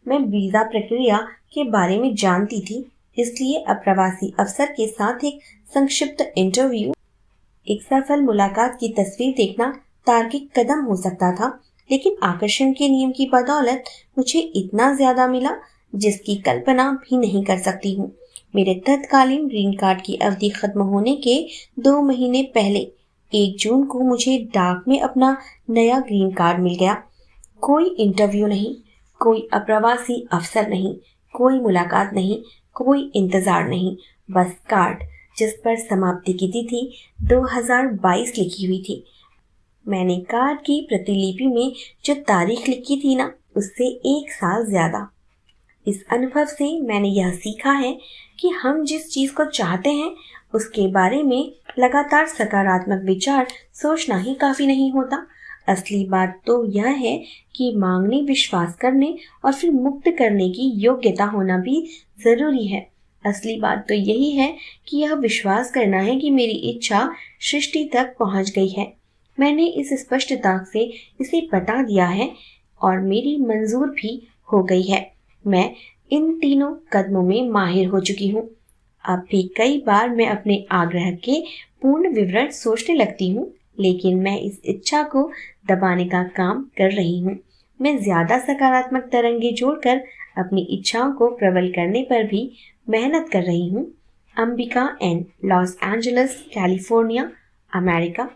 मैं वीजा प्रक्रिया के बारे में जानती थी, इसलिए अप्रवासी अफसर के साथ एक संक्षिप्त इंटरव्यू, एक सफल मुलाकात की तस्वीर देखना तार्किक कदम हो सकता था। लेकिन आकर्षण के नियम की बदौलत मुझे इतना ज्यादा मिला जिसकी कल्पना भी नहीं कर सकती हूँ। मेरे तत्कालीन ग्रीन कार्ड की अवधि खत्म होने के 2 महीने पहले 1 जून को मुझे डाक में अपना नया ग्रीन कार्ड मिल गया। कोई इंटरव्यू नहीं, कोई अप्रवासी अफसर नहीं, कोई मुलाकात नहीं, कोई इंतजार नहीं, बस कार्ड जिस पर समाप्ति की तिथि 2022 लिखी हुई थी। मैंने कार्ड की प्रतिलिपि में जो तारीख लिखी थी ना, उससे 1 साल ज्यादा। इस अनुभव से मैंने यह सीखा है कि हम जिस चीज को चाहते हैं उसके बारे में लगातार सकारात्मक विचार सोचना ही काफी नहीं होता। असली बात तो यह है कि मांगने, विश्वास करने और फिर मुक्त करने की योग्यता होना भी जरूरी है। असली बात तो यही है कि यह विश्वास करना है कि मेरी इच्छा सृष्टि तक पहुंच गई है। मैंने इस स्पष्टता से इसे बता दिया है और मेरी मंजूर भी हो गई है। मैं इन तीनों कदमों में माहिर हो चुकी हूँ। अब भी कई बार मैं अपने आग्रह के पूर्ण विवरण सोचने लगती हूँ, लेकिन मैं इस इच्छा को दबाने का काम कर रही हूँ। मैं ज्यादा सकारात्मक तरंगे जोड़कर अपनी इच्छाओं को प्रबल करने पर भी मेहनत कर रही हूँ। Ambika N, Los Angeles, California, America.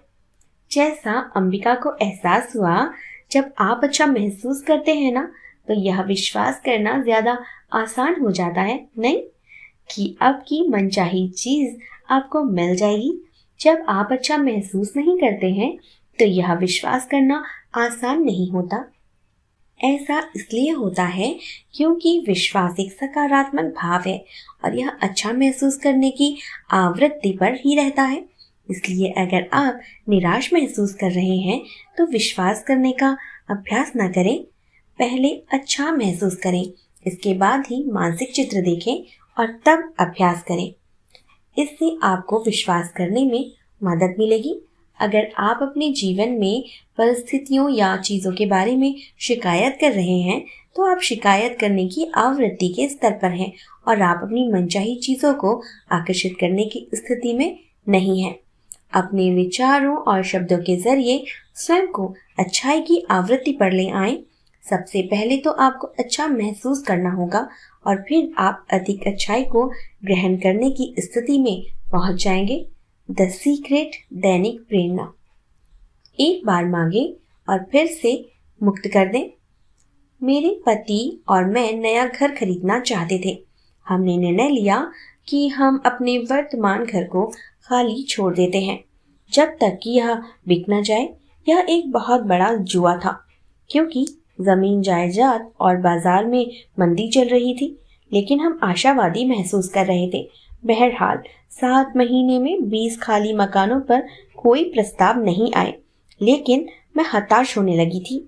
जैसा अंबिका को एहसास हुआ, जब आप अच्छा महसूस करते हैं ना, तो यह विश्वास करना ज्यादा आसान हो जाता है, नहीं कि आपकी मनचाही चीज आपको मिल जाएगी। जब आप अच्छा महसूस नहीं करते हैं तो यह विश्वास करना आसान नहीं होता। ऐसा इसलिए होता है क्योंकि विश्वास एक सकारात्मक भाव है और यह अच्छा महसूस करने की आवृत्ति पर ही रहता है। इसलिए अगर आप निराश महसूस कर रहे हैं तो विश्वास करने का अभ्यास न करें। पहले अच्छा महसूस करें, इसके बाद ही मानसिक चित्र देखें और तब अभ्यास करें। इससे आपको विश्वास करने में मदद मिलेगी। अगर आप अपने जीवन में परिस्थितियों या चीजों के बारे में शिकायत कर रहे हैं तो आप शिकायत करने की आवृत्ति के स्तर पर हैं और आप अपनी मनचाही चीजों को आकर्षित करने की स्थिति में नहीं हैं। अपने विचारों और शब्दों के जरिए स्वयं को अच्छाई की आवृत्ति पर ले आएं। सबसे पहले तो आपको अच्छा महसूस करना होगा और फिर आप अधिक अच्छाई को ग्रहण करने की स्थिति में पहुंच जाएंगे। द सीक्रेट, दैनिक प्रेरणा। एक बार मांगे और फिर से मुक्त कर दें। मेरे पति और मैं नया घर खरीदना चाहते थे। हमने निर्णय लिया कि हम अपने वर्तमान घर को खाली छोड़ देते हैं जब तक कि यह बिक न जाए। यह एक बहुत बड़ा जुआ था क्योंकि जमीन जायदाद और बाजार में मंदी चल रही थी, लेकिन हम आशावादी महसूस कर रहे थे। बहरहाल 7 महीने में 20 खाली मकानों पर कोई प्रस्ताव नहीं आए, लेकिन मैं हताश होने लगी थी।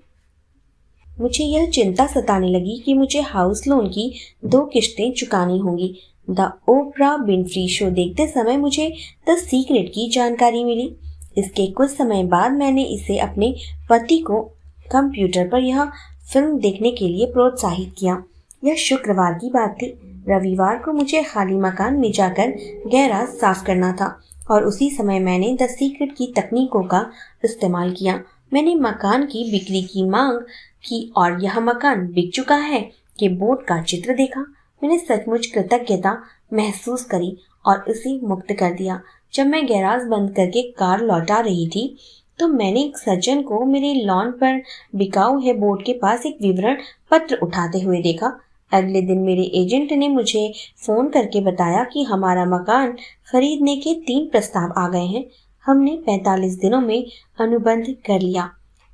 मुझे यह चिंता सताने लगी कि मुझे हाउस लोन की 2 किश्तें चुकानी होंगी। द ओपरा विनफ्री शो देखते समय मुझे द सीक्रेट की जानकारी मिली। इसके कुछ समय बाद मैंने इसे अपने पति को कंप्यूटर पर यह फिल्म देखने के लिए प्रोत्साहित किया। यह शुक्रवार की बात थी। रविवार को मुझे खाली मकान में जाकर गैराज साफ करना था और उसी समय मैंने द सीक्रेट की तकनीकों का इस्तेमाल किया। मैंने मकान की बिक्री की मांग की और यह मकान बिक चुका है के बोर्ड का चित्र देखा। मैंने सचमुच कृतज्ञता महसूस करी और उसे मुक्त कर दिया। जब मैं गैराज बंद करके कार लौटा रही थी तो मैंने एक सज्जन को मेरे लॉन पर बिकाऊ है बोर्ड के पास एक विवरण पत्र उठाते हुए देखा। अगले दिन मेरे एजेंट ने मुझे फोन करके बताया कि हमारा मकान खरीदने के 3 प्रस्ताव आ गए हैं। हमने 45 दिनों में अनुबंध कर लिया।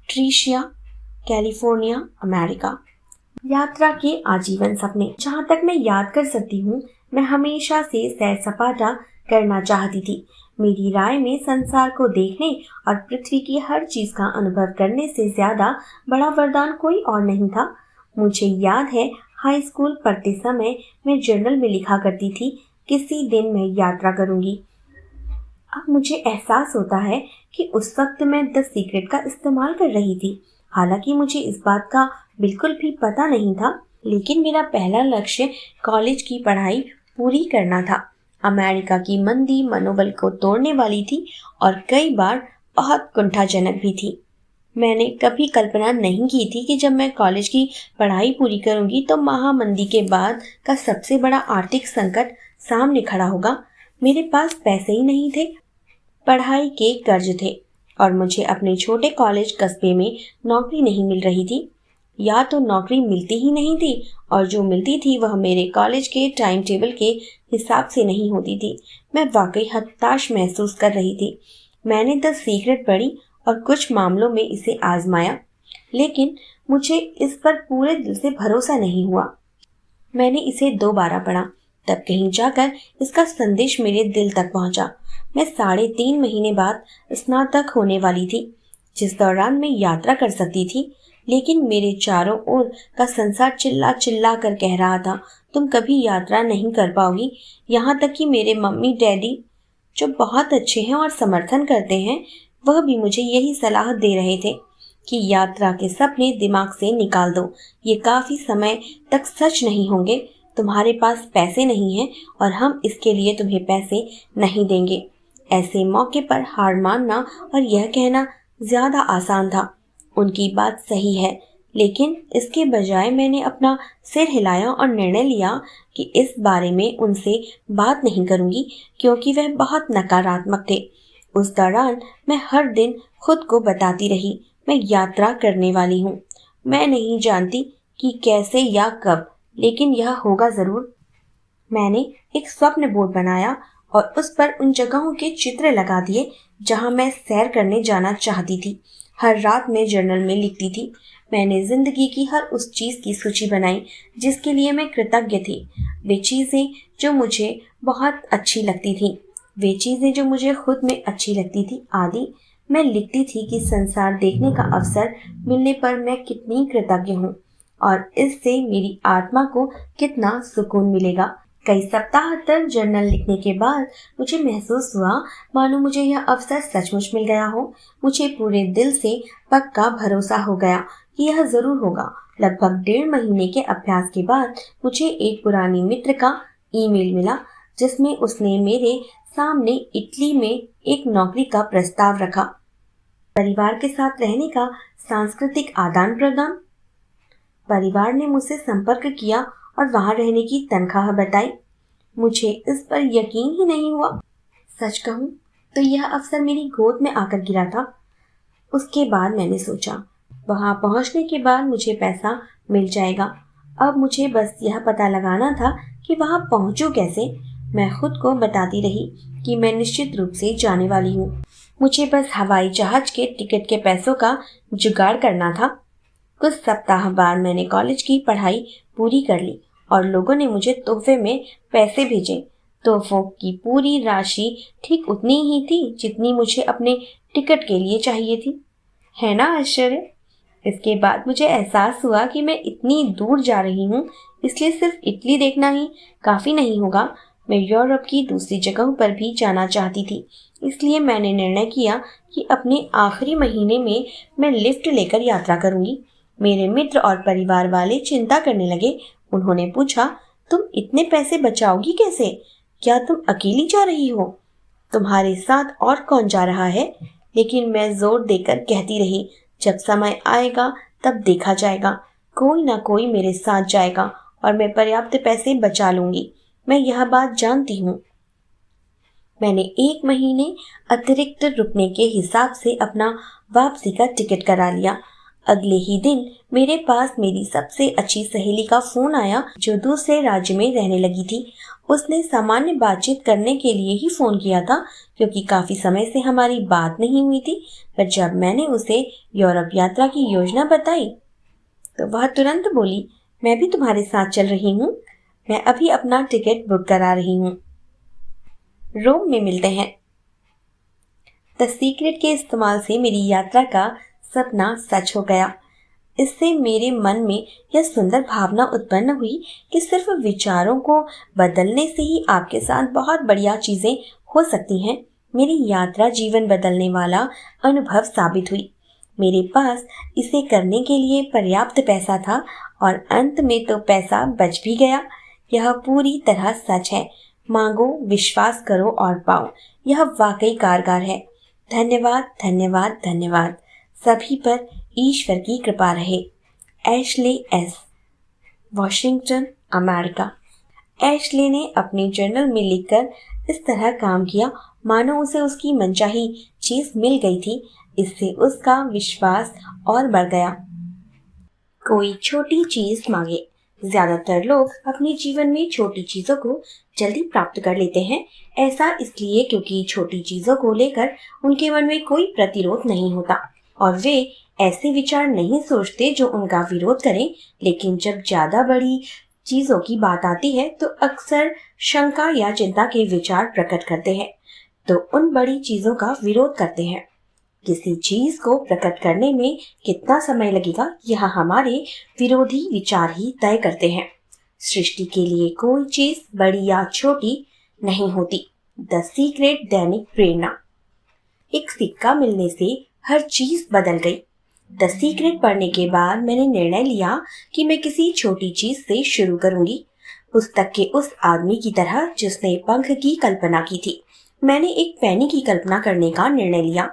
Tricia, California, America. यात्रा के आजीवन सपने। जहाँ तक मैं याद कर सकती हूँ, मैं हमेशा से सैर सपाटा करना चाहती थी। मेरी राय में संसार को देखने और पृथ्वी की हर चीज का अनुभव करने से ज्यादा बड़ा वरदान कोई और नहीं था। मुझे याद है हाई स्कूल पढ़ते समय मैं जर्नल में लिखा करती थी, किसी दिन मैं यात्रा करूंगी। अब मुझे एहसास होता है कि उस वक्त मैं द सीक्रेट का इस्तेमाल कर रही थी। हालांकि मुझे इस बात का बिल्कुल भी पता नहीं था, लेकिन मेरा पहला लक्ष्य कॉलेज की पढ़ाई पूरी करना था। अमेरिका की मंदी मनोबल को तोड़ने वाली थी और कई बार बहुत कुंठाजनक भी थी। मैंने कभी कल्पना नहीं की थी कि जब मैं कॉलेज की पढ़ाई पूरी करूंगी तो महामंदी के बाद का सबसे बड़ा आर्थिक संकट सामने खड़ा होगा। मेरे पास पैसे ही नहीं थे, पढ़ाई के कर्ज थे और मुझे अपने छोटे कॉलेज कस्बे में नौकरी नहीं मिल रही थी। या तो नौकरी मिलती ही नहीं थी और जो मिलती थी वह मेरे कॉलेज के टाइम टेबल के हिसाब से नहीं होती थी। मैं वाकई हताश महसूस कर रही थी। मैंने द सीक्रेट पढ़ी और कुछ मामलों में इसे आजमाया, लेकिन मुझे इस पर पूरे दिल से भरोसा नहीं हुआ। मैंने इसे दोबारा पढ़ा, तब कहीं जाकर इसका संदेश मेरे दिल तक पहुंचा। मैं 3.5 महीने बाद स्नातक होने वाली थी, जिस दौरान मैं यात्रा कर सकती थी, लेकिन मेरे चारों ओर का संसार चिल्ला चिल्ला कर कह रहा था, तुम कभी यात्रा नहीं कर पाओगी। यहाँ तक कि मेरे मम्मी डैडी, जो बहुत अच्छे हैं और समर्थन करते हैं, वह भी मुझे यही सलाह दे रहे थे कि यात्रा के सपने दिमाग से निकाल दो, ये काफी समय तक सच नहीं होंगे। तुम्हारे पास पैसे नहीं हैं और हम इसके लिए तुम्हें पैसे नहीं देंगे। ऐसे मौके पर हार मानना और यह कहना ज्यादा आसान था। उनकी बात सही है, लेकिन इसके बजाय मैंने अपना सिर हिलाया और निर्णय लिया कि इस बारे में उनसे बात नहीं करूंगी, क्योंकि वह बहुत नकारात्मक थे। उस दौरान मैं हर दिन खुद को बताती रही, मैं यात्रा करने वाली हूँ। मैं नहीं जानती कि कैसे या कब, लेकिन यह होगा जरूर। मैंने एक स्वप्न बोर्ड बनाया और उस पर उन जगहों के चित्र लगा दिए जहां मैं सैर करने जाना चाहती थी। हर रात मैं जर्नल में लिखती थी। मैंने जिंदगी की हर उस चीज की सूची बनाई जिसके लिए मैं कृतज्ञ थी। वे चीजें जो मुझे बहुत अच्छी लगती थी, वे चीजें जो मुझे खुद में अच्छी लगती थी आदि। मैं लिखती थी कि संसार देखने का अवसर मिलने पर मैं कितनी कृतज्ञ हूँ और इससे मेरी आत्मा को कितना सुकून मिलेगा। कई सप्ताह तक जर्नल लिखने के बाद मुझे महसूस हुआ मानो मुझे यह अवसर सचमुच मिल गया हो। मुझे पूरे दिल से पक्का भरोसा हो गया कि यह जरूर होगा। लगभग 1.5 महीने के अभ्यास के बाद मुझे एक पुरानी मित्र का ईमेल मिला, जिसमें उसने मेरे सामने इटली में एक नौकरी का प्रस्ताव रखा। परिवार के साथ रहने का सांस्कृतिक आदान प्रदान। परिवार ने मुझसे संपर्क किया और वहां रहने की तनख्वाह बताई। मुझे इस पर यकीन ही नहीं हुआ। सच कहूं तो यह अवसर मेरी गोद में आकर गिरा था। उसके बाद मैंने सोचा, वहां पहुंचने के बाद मुझे पैसा मिल जाएगा। अब मुझे बस यह पता लगाना था कि वहां पहुंचूं कैसे। मैं खुद को बताती रही कि मैं निश्चित रूप से जाने वाली हूँ। मुझे बस हवाई जहाज के टिकट के पैसों का जुगाड़ करना था। कुछ सप्ताह बाद मैंने कॉलेज की पढ़ाई पूरी कर ली और लोगों ने मुझे तोहफे में पैसे भेजे। तोहफों की पूरी राशि ठीक उतनी ही थी जितनी मुझे अपने टिकट के लिए चाहिए थी। है ना आश्चर्य? इसके बाद मुझे एहसास हुआ कि मैं इतनी दूर जा रही हूँ, इसलिए सिर्फ इटली देखना ही काफी नहीं होगा। मैं यूरोप की दूसरी जगहों पर भी जाना चाहती थी। इसलिए मैंने निर्णय किया कि अपने आखिरी महीने में मैं लिफ्ट लेकर यात्रा करूंगी। मेरे मित्र और परिवार वाले चिंता करने लगे। उन्होंने पूछा, तुम इतने पैसे बचाओगी कैसे? क्या तुम अकेली जा रही हो? तुम्हारे साथ और कौन जा रहा है? लेकिन मैं जोर देकर कहती रही, जब समय आएगा तब देखा जाएगा। कोई ना कोई मेरे साथ जाएगा और मैं पर्याप्त पैसे बचा लूंगी। मैं यह बात जानती हूँ। मैंने 1 महीने अतिरिक्त रुकने के हिसाब से अपना वापसी का टिकट करा लिया। अगले ही दिन मेरे पास मेरी सबसे अच्छी सहेली का फोन आया, जो दूसरे राज्य में रहने लगी थी। उसने सामान्य बातचीत करने के लिए ही फोन किया था, क्योंकि काफी समय से हमारी बात नहीं हुई थी। पर जब मैंने उसे यूरोप यात्रा की योजना बताई तो वह तुरंत बोली, मैं भी तुम्हारे साथ चल रही हूँ। मैं अभी अपना टिकट बुक करा रही हूँ। रोम में मिलते हैं। द सीक्रेट के इस्तेमाल से मेरी यात्रा का सपना सच हो गया। इससे मेरे मन में यह सुंदर भावना उत्पन्न हुई कि सिर्फ विचारों को बदलने से ही आपके साथ बहुत बढ़िया चीजें हो सकती हैं। मेरी यात्रा जीवन बदलने वाला अनुभव साबित हुई। मेरे पास इसे करने के लिए पर्याप्त पैसा था और अंत में तो पैसा बच भी गया। यह पूरी तरह सच है। मांगो, विश्वास करो और पाओ। यह वाकई कारगर है। धन्यवाद, धन्यवाद, धन्यवाद। सभी पर ईश्वर की कृपा रहे। Ashley S, Washington, America. Ashley ने अपने जर्नल में लिखकर इस तरह काम किया मानो उसे उसकी मनचाही चीज मिल गई थी। इससे उसका विश्वास और बढ़ गया। कोई छोटी चीज मांगे। ज्यादातर लोग अपने जीवन में छोटी चीजों को जल्दी प्राप्त कर लेते हैं। ऐसा इसलिए क्योंकि छोटी चीजों को लेकर उनके मन में कोई प्रतिरोध नहीं होता और वे ऐसे विचार नहीं सोचते जो उनका विरोध करें। लेकिन जब ज्यादा बड़ी चीजों की बात आती है तो अक्सर शंका या चिंता के विचार प्रकट करते हैं, तो उन बड़ी चीजों का विरोध करते हैं। किसी चीज को प्रकट करने में कितना समय लगेगा यह हमारे विरोधी विचार ही तय करते हैं। सृष्टि के लिए कोई चीज बड़ी या छोटी नहीं होती। द सीक्रेट दैनिक प्रेरणा। एक सिक्का मिलने से हर चीज बदल गई। द सीक्रेट पढ़ने के बाद मैंने निर्णय लिया कि मैं किसी छोटी चीज से शुरू करूंगी, पुस्तक के उस आदमी की तरह जिसने पंख की कल्पना की थी। मैंने एक पैनी की कल्पना करने का निर्णय लिया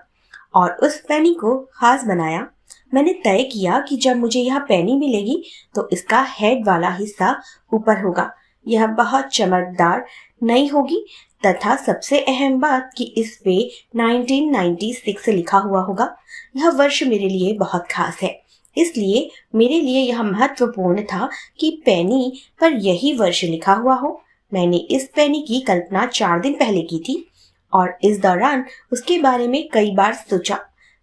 और उस पैनी को खास बनाया। मैंने तय किया कि जब मुझे यह पैनी मिलेगी तो इसका हेड वाला हिस्सा ऊपर होगा। यह बहुत चमकदार नहीं होगी तथा सबसे अहम बात कि इस पे 1996 लिखा हुआ होगा। यह वर्ष मेरे लिए बहुत खास है, इसलिए मेरे लिए यह महत्वपूर्ण था कि पैनी पर यही वर्ष लिखा हुआ हो। मैंने इस पैनी की कल्पना 4 दिन पहले की थी और इस दौरान उसके बारे में कई बार सोचा।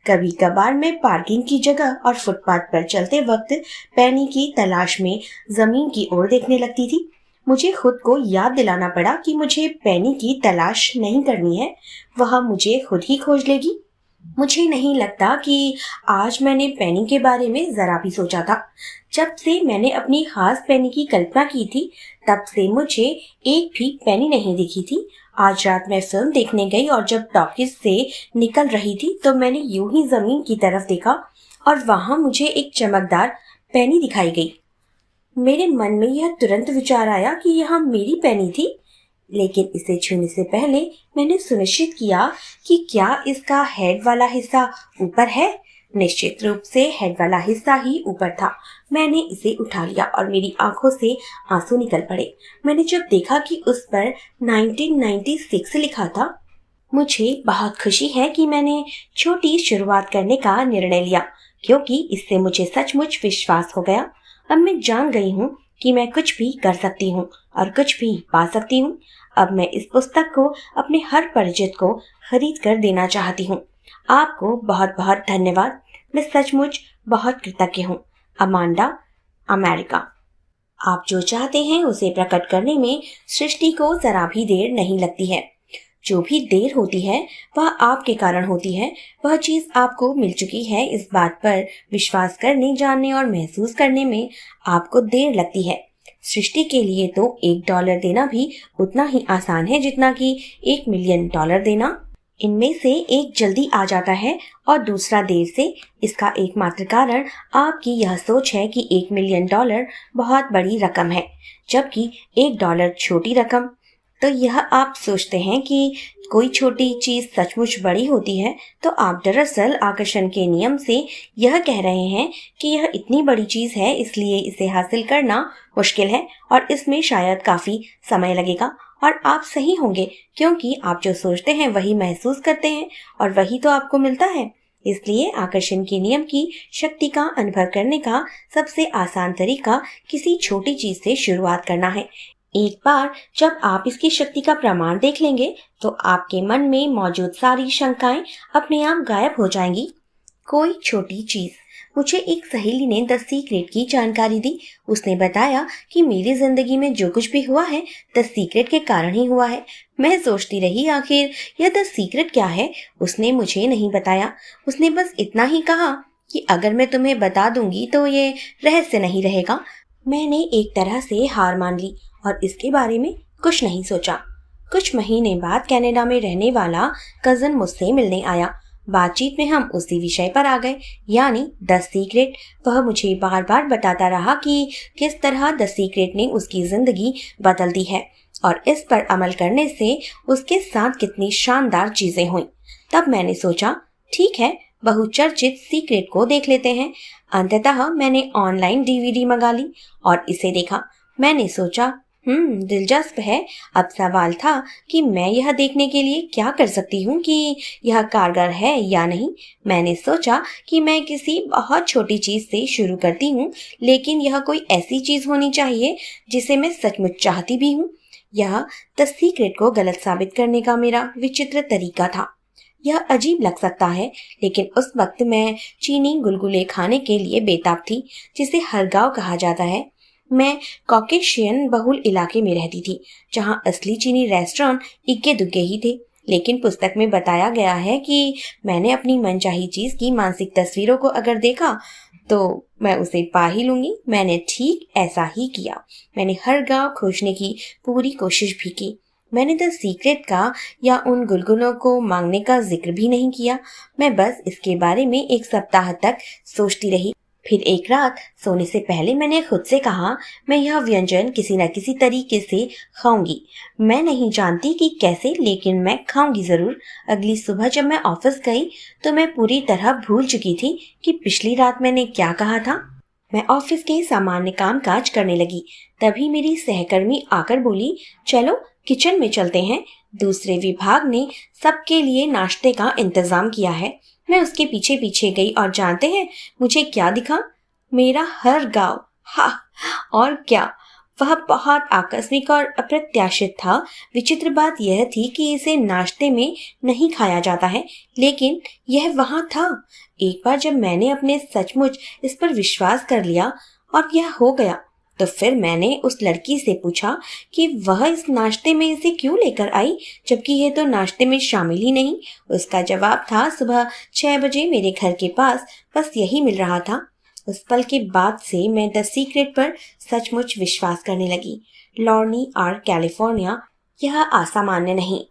कभी कभार मैं पार्किंग की जगह और फुटपाथ पर चलते वक्त पैनी की तलाश में जमीन की ओर देखने लगती थी। मुझे खुद को याद दिलाना पड़ा कि मुझे पैनी की तलाश नहीं करनी है, वह मुझे खुद ही खोज लेगी। मुझे नहीं लगता कि आज मैंने पैनी के बारे में जरा भी सोचा था। जब से मैंने अपनी खास पैनी की कल्पना की थी तब से मुझे एक भी पैनी नहीं दिखी थी। आज रात मैं फिल्म देखने गई और जब टॉकीज से निकल रही थी तो मैंने यूं ही जमीन की तरफ देखा और वहां मुझे एक चमकदार पैनी दिखाई गई। मेरे मन में यह तुरंत विचार आया कि यह मेरी पैनी थी, लेकिन इसे छूने से पहले मैंने सुनिश्चित किया कि क्या इसका हेड वाला हिस्सा ऊपर है। निश्चित रूप से हेड वाला हिस्सा ही ऊपर था। मैंने इसे उठा लिया और मेरी आंखों से आंसू निकल पड़े। मैंने जब देखा कि उस पर 1996 लिखा था, मुझे बहुत खुशी है कि मैंने छोटी शुरुआत करने का निर्णय लिया, क्योंकि इससे मुझे सचमुच विश्वास हो गया। अब मैं जान गई हूँ कि मैं कुछ भी कर सकती हूँ और कुछ भी पा सकती हूँ। अब मैं इस पुस्तक को अपने हर परिचित को खरीद कर देना चाहती हूँ। आपको बहुत बहुत धन्यवाद। मैं सचमुच बहुत कृतज्ञ हूँ। Amanda, America. आप जो चाहते हैं उसे प्रकट करने में सृष्टि को जरा भी देर नहीं लगती है। जो भी देर होती है वह आपके कारण होती है। वह चीज आपको मिल चुकी है, इस बात पर विश्वास करने, जानने और महसूस करने में आपको देर लगती है। सृष्टि के लिए तो $1 देना भी उतना ही आसान है जितना कि $1 मिलियन देना। इनमें से एक जल्दी आ जाता है और दूसरा देर से। इसका एकमात्र कारण आपकी यह सोच है कि $1 मिलियन बहुत बड़ी रकम है, जबकि $1 छोटी रकम। तो यह आप सोचते हैं कि कोई छोटी चीज सचमुच बड़ी होती है, तो आप दरअसल आकर्षण के नियम से यह कह रहे हैं कि यह इतनी बड़ी चीज है, इसलिए इसे हासिल करना मुश्किल है और इसमें शायद काफी समय लगेगा। और आप सही होंगे, क्योंकि आप जो सोचते हैं वही महसूस करते हैं और वही तो आपको मिलता है। इसलिए आकर्षण के नियम की शक्ति का अनुभव करने का सबसे आसान तरीका किसी छोटी चीज से शुरुआत करना है। एक बार जब आप इसकी शक्ति का प्रमाण देख लेंगे तो आपके मन में मौजूद सारी शंकाएं अपने आप गायब हो जाएंगी। कोई छोटी चीज। मुझे एक सहेली ने द सीक्रेट की जानकारी दी। उसने बताया कि मेरी जिंदगी में जो कुछ भी हुआ है द सीक्रेट के कारण ही हुआ है। मैं सोचती रही आखिर यह द सीक्रेट क्या है। उसने मुझे नहीं बताया। उसने बस इतना ही कहा कि अगर मैं तुम्हें बता दूंगी तो ये रहस्य नहीं रहेगा। मैंने एक तरह से हार मान ली और इसके बारे में कुछ नहीं सोचा। कुछ महीने बाद कनाडा में रहने वाला कजन मुझसे मिलने आया। बातचीत में हम उसी विषय पर आ गए, यानी द सीक्रेट। वह मुझे बार बार बताता रहा कि किस तरह द सीक्रेट ने उसकी जिंदगी बदल दी है और इस पर अमल करने से उसके साथ कितनी शानदार चीजें हुई। तब मैंने सोचा, ठीक है, बहुचर्चित सीक्रेट को देख लेते हैं। अंततः मैंने ऑनलाइन DVD मंगा ली और इसे देखा। मैंने सोचा, दिलचस्प है। अब सवाल था कि मैं यह देखने के लिए क्या कर सकती हूँ कि यह कारगर है या नहीं। मैंने सोचा कि मैं किसी बहुत छोटी चीज से शुरू करती हूँ, लेकिन यह कोई ऐसी चीज होनी चाहिए जिसे मैं सचमुच चाहती भी हूँ। यह द सीक्रेट को गलत साबित करने का मेरा विचित्र तरीका था। यह अजीब लग सकता है, लेकिन उस वक्त मैं चीनी गुलगुले खाने के लिए बेताब थी, जिसे हरगांव कहा जाता है। मैं कॉकेशियन बहुल इलाके में रहती थी, जहां असली चीनी रेस्टोरेंट इक्के दुक्के ही थे। लेकिन पुस्तक में बताया गया है कि मैंने अपनी मनचाही चीज की मानसिक तस्वीरों को अगर देखा तो मैं उसे पा ही लूंगी। मैंने ठीक ऐसा ही किया। मैंने हर गांव खोजने की पूरी कोशिश भी की। मैंने द सीक्रेट का या उन गुलगुलों को मांगने का जिक्र भी नहीं किया। मैं बस इसके बारे में एक सप्ताह तक सोचती रही। फिर एक रात सोने से पहले मैंने खुद से कहा, मैं यह व्यंजन किसी न किसी तरीके से खाऊंगी। मैं नहीं जानती कि कैसे, लेकिन मैं खाऊंगी जरूर। अगली सुबह जब मैं ऑफिस गई तो मैं पूरी तरह भूल चुकी थी कि पिछली रात मैंने क्या कहा था। मैं ऑफिस के सामान्य कामकाज करने लगी। तभी मेरी सहकर्मी आकर बोली, चलो किचन में चलते हैं। दूसरे विभाग ने सबके लिए नाश्ते का इंतजाम किया है। मैं उसके पीछे पीछे गई और जानते हैं मुझे क्या दिखा? मेरा हर गांव। हा, और क्या, वह बहुत आकस्मिक और अप्रत्याशित था। विचित्र बात यह थी कि इसे नाश्ते में नहीं खाया जाता है, लेकिन यह वहां था। एक बार जब मैंने अपने सचमुच इस पर विश्वास कर लिया और यह हो गया, तो फिर मैंने उस लड़की से पूछा कि वह इस नाश्ते में इसे क्यों लेकर आई, जबकि यह तो नाश्ते में शामिल ही नहीं। उसका जवाब था, सुबह 6 बजे मेरे घर के पास बस यही मिल रहा था। उस पल के बाद से मैं द सीक्रेट पर सचमुच विश्वास करने लगी। लॉर्नी आर कैलिफोर्निया। यह असामान्य नहीं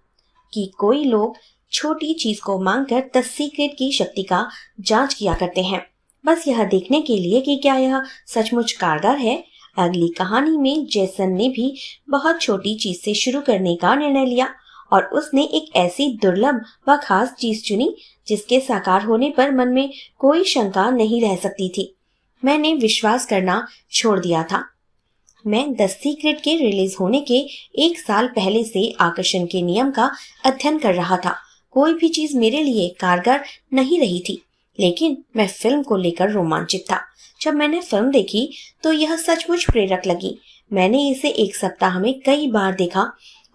कि कोई लोग छोटी चीज को मांगकर द सीक्रेट की शक्ति का जांच किया करते हैं, बस यह देखने के लिए कि क्या यह सचमुच कारगर है। अगली कहानी में जेसन ने भी बहुत छोटी चीज से शुरू करने का निर्णय लिया और उसने एक ऐसी दुर्लभ व खास चीज चुनी जिसके साकार होने पर मन में कोई शंका नहीं रह सकती थी। मैंने विश्वास करना छोड़ दिया था। मैं द सीक्रेट के रिलीज होने के 1 साल पहले से आकर्षण के नियम का अध्ययन कर रहा था। कोई भी चीज मेरे लिए कारगर नहीं रही थी, लेकिन मैं फिल्म को लेकर रोमांचित था। जब मैंने फिल्म देखी तो यह सचमुच प्रेरक लगी। मैंने इसे 1 सप्ताह में कई बार देखा।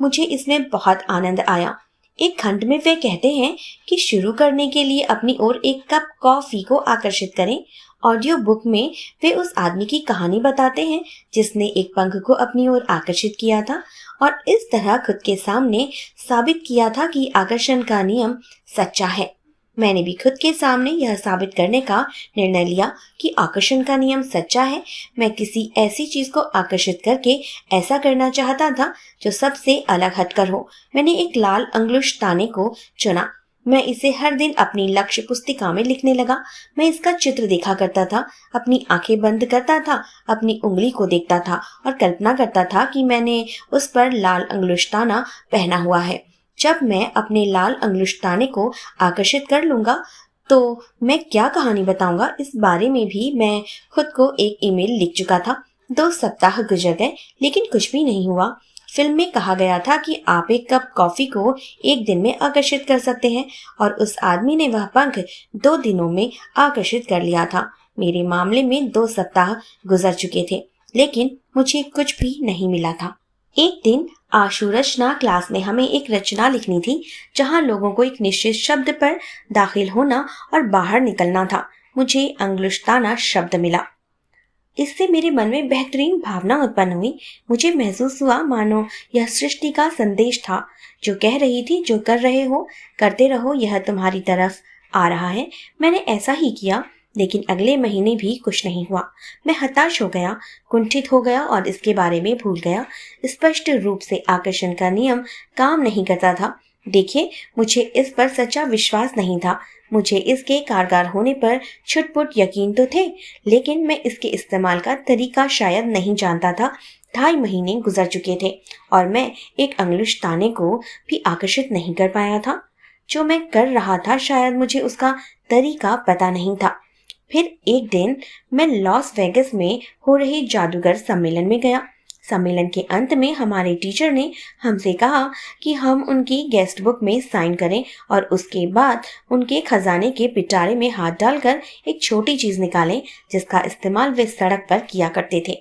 मुझे इसमें बहुत आनंद आया। एक खंड में वे कहते हैं कि शुरू करने के लिए अपनी ओर एक कप कॉफी को आकर्षित करें। ऑडियो बुक में वे उस आदमी की कहानी बताते हैं जिसने एक पंख को अपनी ओर आकर्षित किया था और इस तरह खुद के सामने साबित किया था कि आकर्षण का नियम सच्चा है। मैंने भी खुद के सामने यह साबित करने का निर्णय लिया कि आकर्षण का नियम सच्चा है। मैं किसी ऐसी चीज को आकर्षित करके ऐसा करना चाहता था जो सबसे अलग हटकर हो। मैंने एक लाल अंगुलिश को चुना। मैं इसे हर दिन अपनी लक्ष्य पुस्तिका में लिखने लगा। मैं इसका चित्र देखा करता था, अपनी आंखें बंद करता था, अपनी उंगली को देखता था और कल्पना करता था कि मैंने उस पर लाल अंगुलिश पहना हुआ है। जब मैं अपने लाल अंगुलिश को आकर्षित कर लूंगा तो मैं क्या कहानी बताऊंगा, इस बारे में भी मैं खुद को एक ईमेल लिख चुका था। 2 सप्ताह गुजर गए, लेकिन कुछ भी नहीं हुआ। फिल्म में कहा गया था कि आप एक कप कॉफी को 1 दिन में आकर्षित कर सकते हैं और उस आदमी ने वह पंख 2 दिनों में आकर्षित कर लिया था। मेरे मामले में 2 सप्ताह गुजर चुके थे, लेकिन मुझे कुछ भी नहीं मिला था। एक दिन आशु रचना क्लास में हमें एक रचना लिखनी थी जहां लोगों को एक निश्चित शब्द पर दाखिल होना और बाहर निकलना था। मुझे अंगुलिशाना शब्द मिला। इससे मेरे मन में बेहतरीन भावना उत्पन्न हुई। मुझे महसूस हुआ मानो यह सृष्टि का संदेश था जो कह रही थी, जो कर रहे हो करते रहो, यह तुम्हारी तरफ आ रहा है। मैंने ऐसा ही किया, लेकिन अगले महीने भी कुछ नहीं हुआ। मैं हताश हो गया, कुंठित हो गया और इसके बारे में भूल गया। स्पष्ट रूप से आकर्षण का नियम काम नहीं करता था। देखिए, मुझे इस पर सच्चा विश्वास नहीं था। मुझे इसके कारगर होने पर छुटपुट यकीन तो थे, लेकिन मैं इसके इस्तेमाल का तरीका शायद नहीं जानता था। 2.5 महीने गुजर चुके थे और मैं एक अंगुलिश को भी आकर्षित नहीं कर पाया था। जो मैं कर रहा था शायद मुझे उसका तरीका पता नहीं था। फिर एक दिन मैं लॉस वेगस में हो रहे जादूगर सम्मेलन में गया। सम्मेलन के अंत में हमारे टीचर ने हमसे कहा कि हम उनकी गेस्ट बुक में साइन करें और उसके बाद उनके खजाने के पिटारे में हाथ डालकर एक छोटी चीज निकालें जिसका इस्तेमाल वे सड़क पर किया करते थे।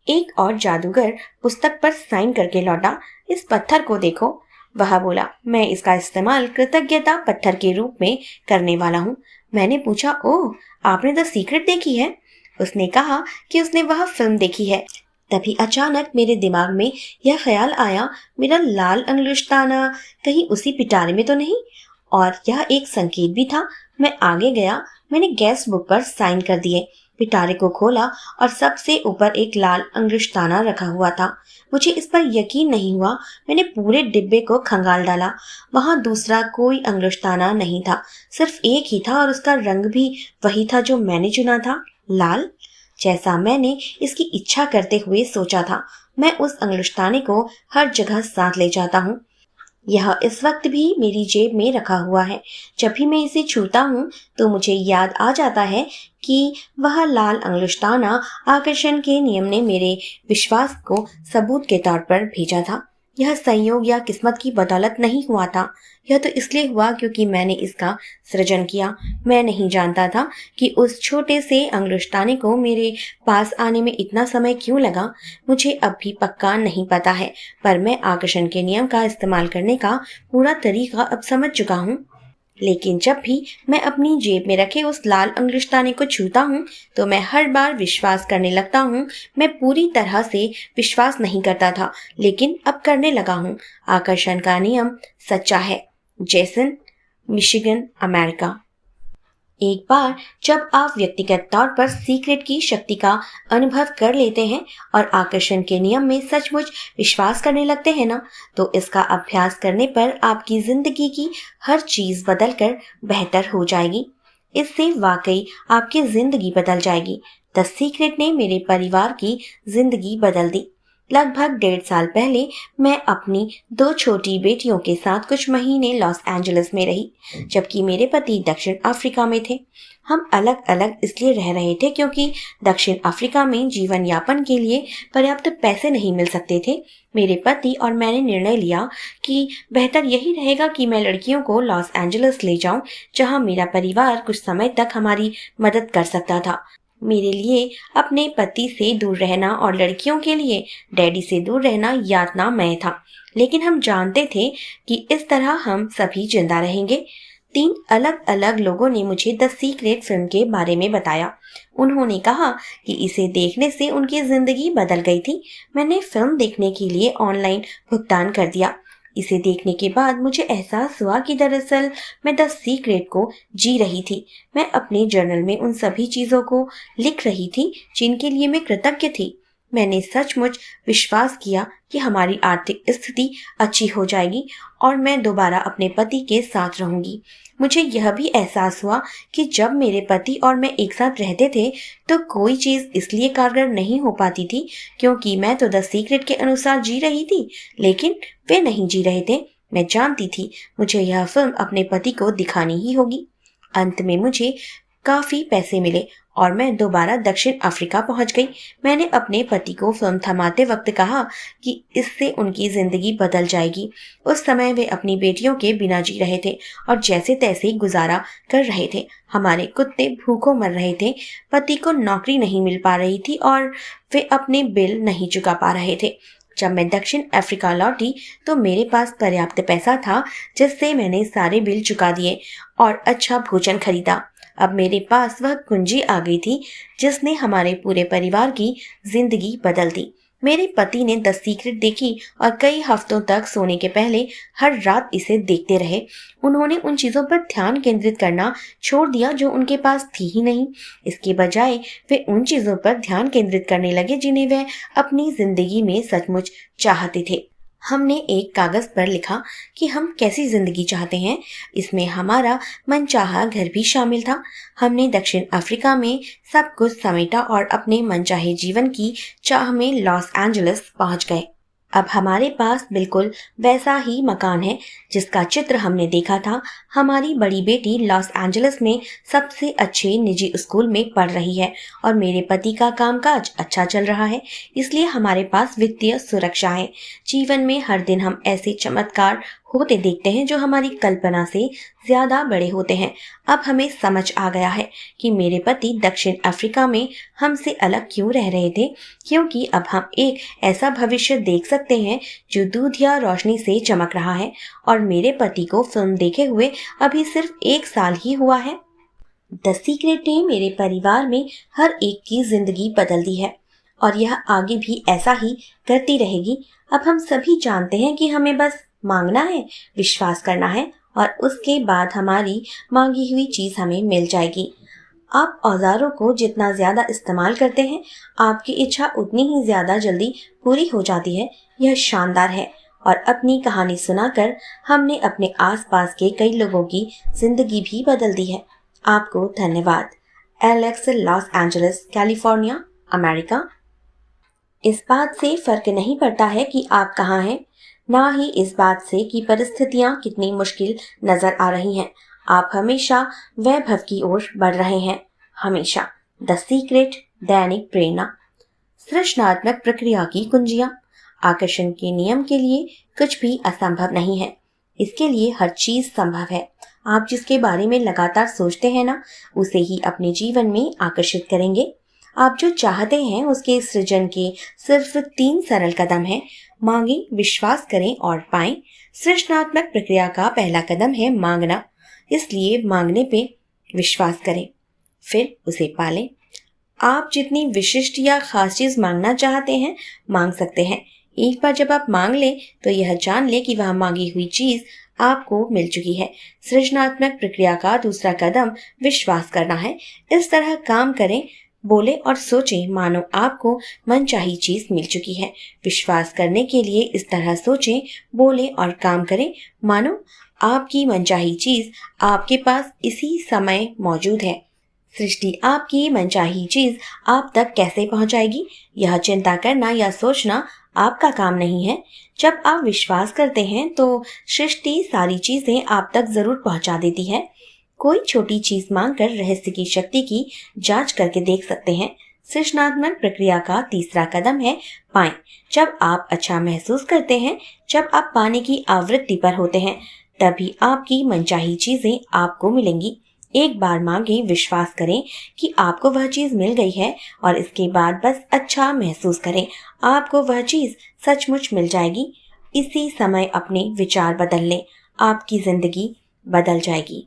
एक और जादूगर पुस्तक पर साइन करके लौटा। इस पत्थर को देखो, वह बोला। मैं इसका इस्तेमाल कृतज्ञता पत्थर के रूप में करने वाला हूँ। मैंने पूछा, ओह, आपने द सीक्रेट देखी है? उसने कहा कि उसने वह फिल्म देखी है। तभी अचानक मेरे दिमाग में यह ख्याल आया, मेरा लाल अंगुलिश्ताना कहीं उसी पिटारे में तो नहीं? और यह एक संकेत भी था। मैं आगे गया, मैंने गेस्ट बुक पर साइन कर दिए, पिटारे को खोला और सबसे ऊपर एक लाल अंगुलिश्ताना रखा हुआ था। मुझे इस पर यकीन नहीं हुआ। मैंने पूरे डिब्बे को खंगाल डाला। वहां दूसरा कोई अंगुलिश्ताना नहीं था, सिर्फ एक ही था और उसका रंग भी वही था जो मैंने चुना था, लाल, जैसा मैंने इसकी इच्छा करते हुए सोचा था। मैं उस अंगुलिश्ताने को हर जगह साथ ले जाता हूँ। यह इस वक्त भी मेरी जेब में रखा हुआ है। जब भी मैं इसे छूता हूँ तो मुझे याद आ जाता है कि वह लाल अंगुलिश्ताना आकर्षण के नियम ने मेरे विश्वास को सबूत के तौर पर भेजा था। यह संयोग या किस्मत की बदौलत नहीं हुआ था। यह तो इसलिए हुआ क्योंकि मैंने इसका सृजन किया। मैं नहीं जानता था कि उस छोटे से अंगुलिश्ताने को मेरे पास आने में इतना समय क्यों लगा। मुझे अब भी पक्का नहीं पता है, पर मैं आकर्षण के नियम का इस्तेमाल करने का पूरा तरीका अब समझ चुका हूँ। लेकिन जब भी मैं अपनी जेब में रखे उस लाल अंगुलिश्ताने को छूता हूँ तो मैं हर बार विश्वास करने लगता हूँ। मैं पूरी तरह से विश्वास नहीं करता था, लेकिन अब करने लगा हूँ। आकर्षण का नियम सच्चा है। Jason, Michigan, America. एक बार जब आप व्यक्तिगत तौर पर सीक्रेट की शक्ति का अनुभव कर लेते हैं और आकर्षण के नियम में सचमुच विश्वास करने लगते हैं ना, तो इसका अभ्यास करने पर आपकी जिंदगी की हर चीज बदलकर बेहतर हो जाएगी। इससे वाकई आपकी जिंदगी बदल जाएगी। द सीक्रेट ने मेरे परिवार की जिंदगी बदल दी। लगभग 1.5 साल पहले मैं अपनी 2 छोटी बेटियों के साथ कुछ महीने लॉस एंजलिस में रही, जबकि मेरे पति दक्षिण अफ्रीका में थे। हम अलग अलग इसलिए रह रहे थे क्योंकि दक्षिण अफ्रीका में जीवन यापन के लिए पर्याप्त पैसे नहीं मिल सकते थे। मेरे पति और मैंने निर्णय लिया कि बेहतर यही रहेगा कि मैं लड़कियों को लॉस एंजलिस ले जाऊं, जहां मेरा परिवार कुछ समय तक हमारी मदद कर सकता था। मेरे लिए अपने पति से दूर रहना और लड़कियों के लिए डैडी से दूर रहना यातनामय था, लेकिन हम जानते थे कि इस तरह हम सभी जिंदा रहेंगे। 3 अलग अलग लोगों ने मुझे द सीक्रेट फिल्म के बारे में बताया। उन्होंने कहा कि इसे देखने से उनकी जिंदगी बदल गई थी। मैंने फिल्म देखने के लिए ऑनलाइन भुगतान कर दिया। इसे देखने के बाद मुझे एहसास हुआ कि दरअसल मैं द सीक्रेट को जी रही थी। मैं अपने जर्नल में उन सभी चीजों को लिख रही थी जिनके लिए मैं कृतज्ञ थी। मैंने सचमुच विश्वास किया कि हमारी आर्थिक स्थिति अच्छी हो जाएगी और मैं दोबारा अपने पति के साथ रहूंगी। मुझे यह भी एहसास हुआ कि जब मेरे पति और मैं एक साथ रहते थे तो कोई चीज इसलिए कारगर नहीं हो पाती थी क्योंकि मैं तो द सीक्रेट के अनुसार जी रही थी, लेकिन वे नहीं जी रहे थे। मैं जानती थी मुझे यह फिल्म अपने पति को दिखानी ही होगी। अंत में मुझे काफी पैसे मिले और मैं दोबारा दक्षिण अफ्रीका पहुंच गई। मैंने अपने पति को फिल्म थमाते वक्त कहा कि इससे उनकी जिंदगी बदल जाएगी। उस समय वे अपनी बेटियों के बिना जी रहे थे और जैसे तैसे गुजारा कर रहे थे। हमारे कुत्ते भूखों मर रहे थे, पति को नौकरी नहीं मिल पा रही थी और वे अपने बिल नहीं चुका पा रहे थे। जब मैं दक्षिण अफ्रीका लौटी तो मेरे पास पर्याप्त पैसा था जिससे मैंने सारे बिल चुका दिए और अच्छा भोजन खरीदा। अब मेरे पास वह कुंजी आ गई थी जिसने हमारे पूरे परिवार की जिंदगी बदल दी। मेरे पति ने द सीक्रेट देखी और कई हफ्तों तक सोने के पहले हर रात इसे देखते रहे। उन्होंने उन चीजों पर ध्यान केंद्रित करना छोड़ दिया जो उनके पास थी ही नहीं। इसके बजाय वे उन चीजों पर ध्यान केंद्रित करने लगे जिन्हें वे अपनी जिंदगी में सचमुच चाहते थे। हमने एक कागज पर लिखा कि हम कैसी जिंदगी चाहते हैं। इसमें हमारा मनचाहा घर भी शामिल था। हमने दक्षिण अफ्रीका में सब कुछ समेटा और अपने मनचाहे जीवन की चाह में लॉस एंजलिस पहुंच गए। अब हमारे पास बिल्कुल वैसा ही मकान है जिसका चित्र हमने देखा था। हमारी बड़ी बेटी लॉस एंजलिस में सबसे अच्छे निजी स्कूल में पढ़ रही है और मेरे पति का कामकाज अच्छा चल रहा है, इसलिए हमारे पास वित्तीय सुरक्षा है। जीवन में हर दिन हम ऐसे चमत्कार होते देखते हैं जो हमारी कल्पना से ज्यादा बड़े होते हैं। अब हमें समझ आ गया है कि मेरे पति दक्षिण अफ्रीका में हमसे अलग क्यों रह रहे थे, क्योंकि अब हम एक ऐसा भविष्य देख सकते हैं जो दूध या रोशनी से चमक रहा है। और मेरे पति को फिल्म देखे हुए अभी सिर्फ 1 साल ही हुआ है। द सीक्रेट ने मेरे परिवार में हर एक की जिंदगी बदल दी है और यह आगे भी ऐसा ही करती रहेगी। अब हम सभी जानते हैं कि हमें बस मांगना है, विश्वास करना है और उसके बाद हमारी मांगी हुई चीज हमें मिल जाएगी। आप औजारों को जितना ज्यादा इस्तेमाल करते हैं, आपकी इच्छा उतनी ही ज्यादा जल्दी पूरी हो जाती है। यह शानदार है। और अपनी कहानी सुनाकर हमने अपने आसपास के कई लोगों की जिंदगी भी बदल दी है। आपको धन्यवाद। Alex, loss Angeles, California, America. इस बात से फर्क नहीं पड़ता है कि आप कहाँ हैं, ना ही इस बात से कि परिस्थितियां कितनी मुश्किल नजर आ रही हैं। आप हमेशा वैभव की ओर बढ़ रहे हैं, हमेशा। द सीक्रेट, दैनिक प्रेरणा। सृजनात्मक प्रक्रिया की कुंजियां। आकर्षण के नियम के लिए कुछ भी असंभव नहीं है, इसके लिए हर चीज संभव है। आप जिसके बारे में लगातार सोचते हैं ना, उसे ही अपने जीवन में आकर्षित करेंगे। आप जो चाहते हैं उसके सृजन के सिर्फ 3 सरल कदम हैं। मांगे, विश्वास करें और पाएं। सृजनात्मक प्रक्रिया का पहला कदम है मांगना, इसलिए मांगने पे विश्वास करें, फिर उसे पालें। आप जितनी विशिष्ट या खास चीज मांगना चाहते हैं, मांग सकते हैं। एक बार जब आप मांग लें तो यह जान लें कि वह मांगी हुई चीज आपको मिल चुकी है। सृजनात्मक प्रक्रिया का दूसरा कदम विश्वास करना है। इस तरह काम करें, बोले और सोचें मानो आपको मनचाही चीज मिल चुकी है। विश्वास करने के लिए इस तरह सोचें, बोले और काम करें मानो आपकी मनचाही चीज आपके पास इसी समय मौजूद है। सृष्टि आपकी मनचाही चीज आप तक कैसे पहुंचाएगी, यह चिंता करना या सोचना आपका काम नहीं है। जब आप विश्वास करते हैं तो सृष्टि सारी चीजें आप तक जरूर पहुंचा देती है। कोई छोटी चीज मांगकर रहस्य की शक्ति की जांच करके देख सकते हैं। सृजनात्मक प्रक्रिया का तीसरा कदम है पाएं। जब आप अच्छा महसूस करते हैं, जब आप पाने की आवृत्ति पर होते हैं, तभी आपकी मनचाही चीजें आपको मिलेंगी। एक बार मांगे, विश्वास करें कि आपको वह चीज मिल गई है और इसके बाद बस अच्छा महसूस करें। आपको वह चीज सचमुच मिल जाएगी। इसी समय अपने विचार बदल लें, आपकी जिंदगी बदल जाएगी।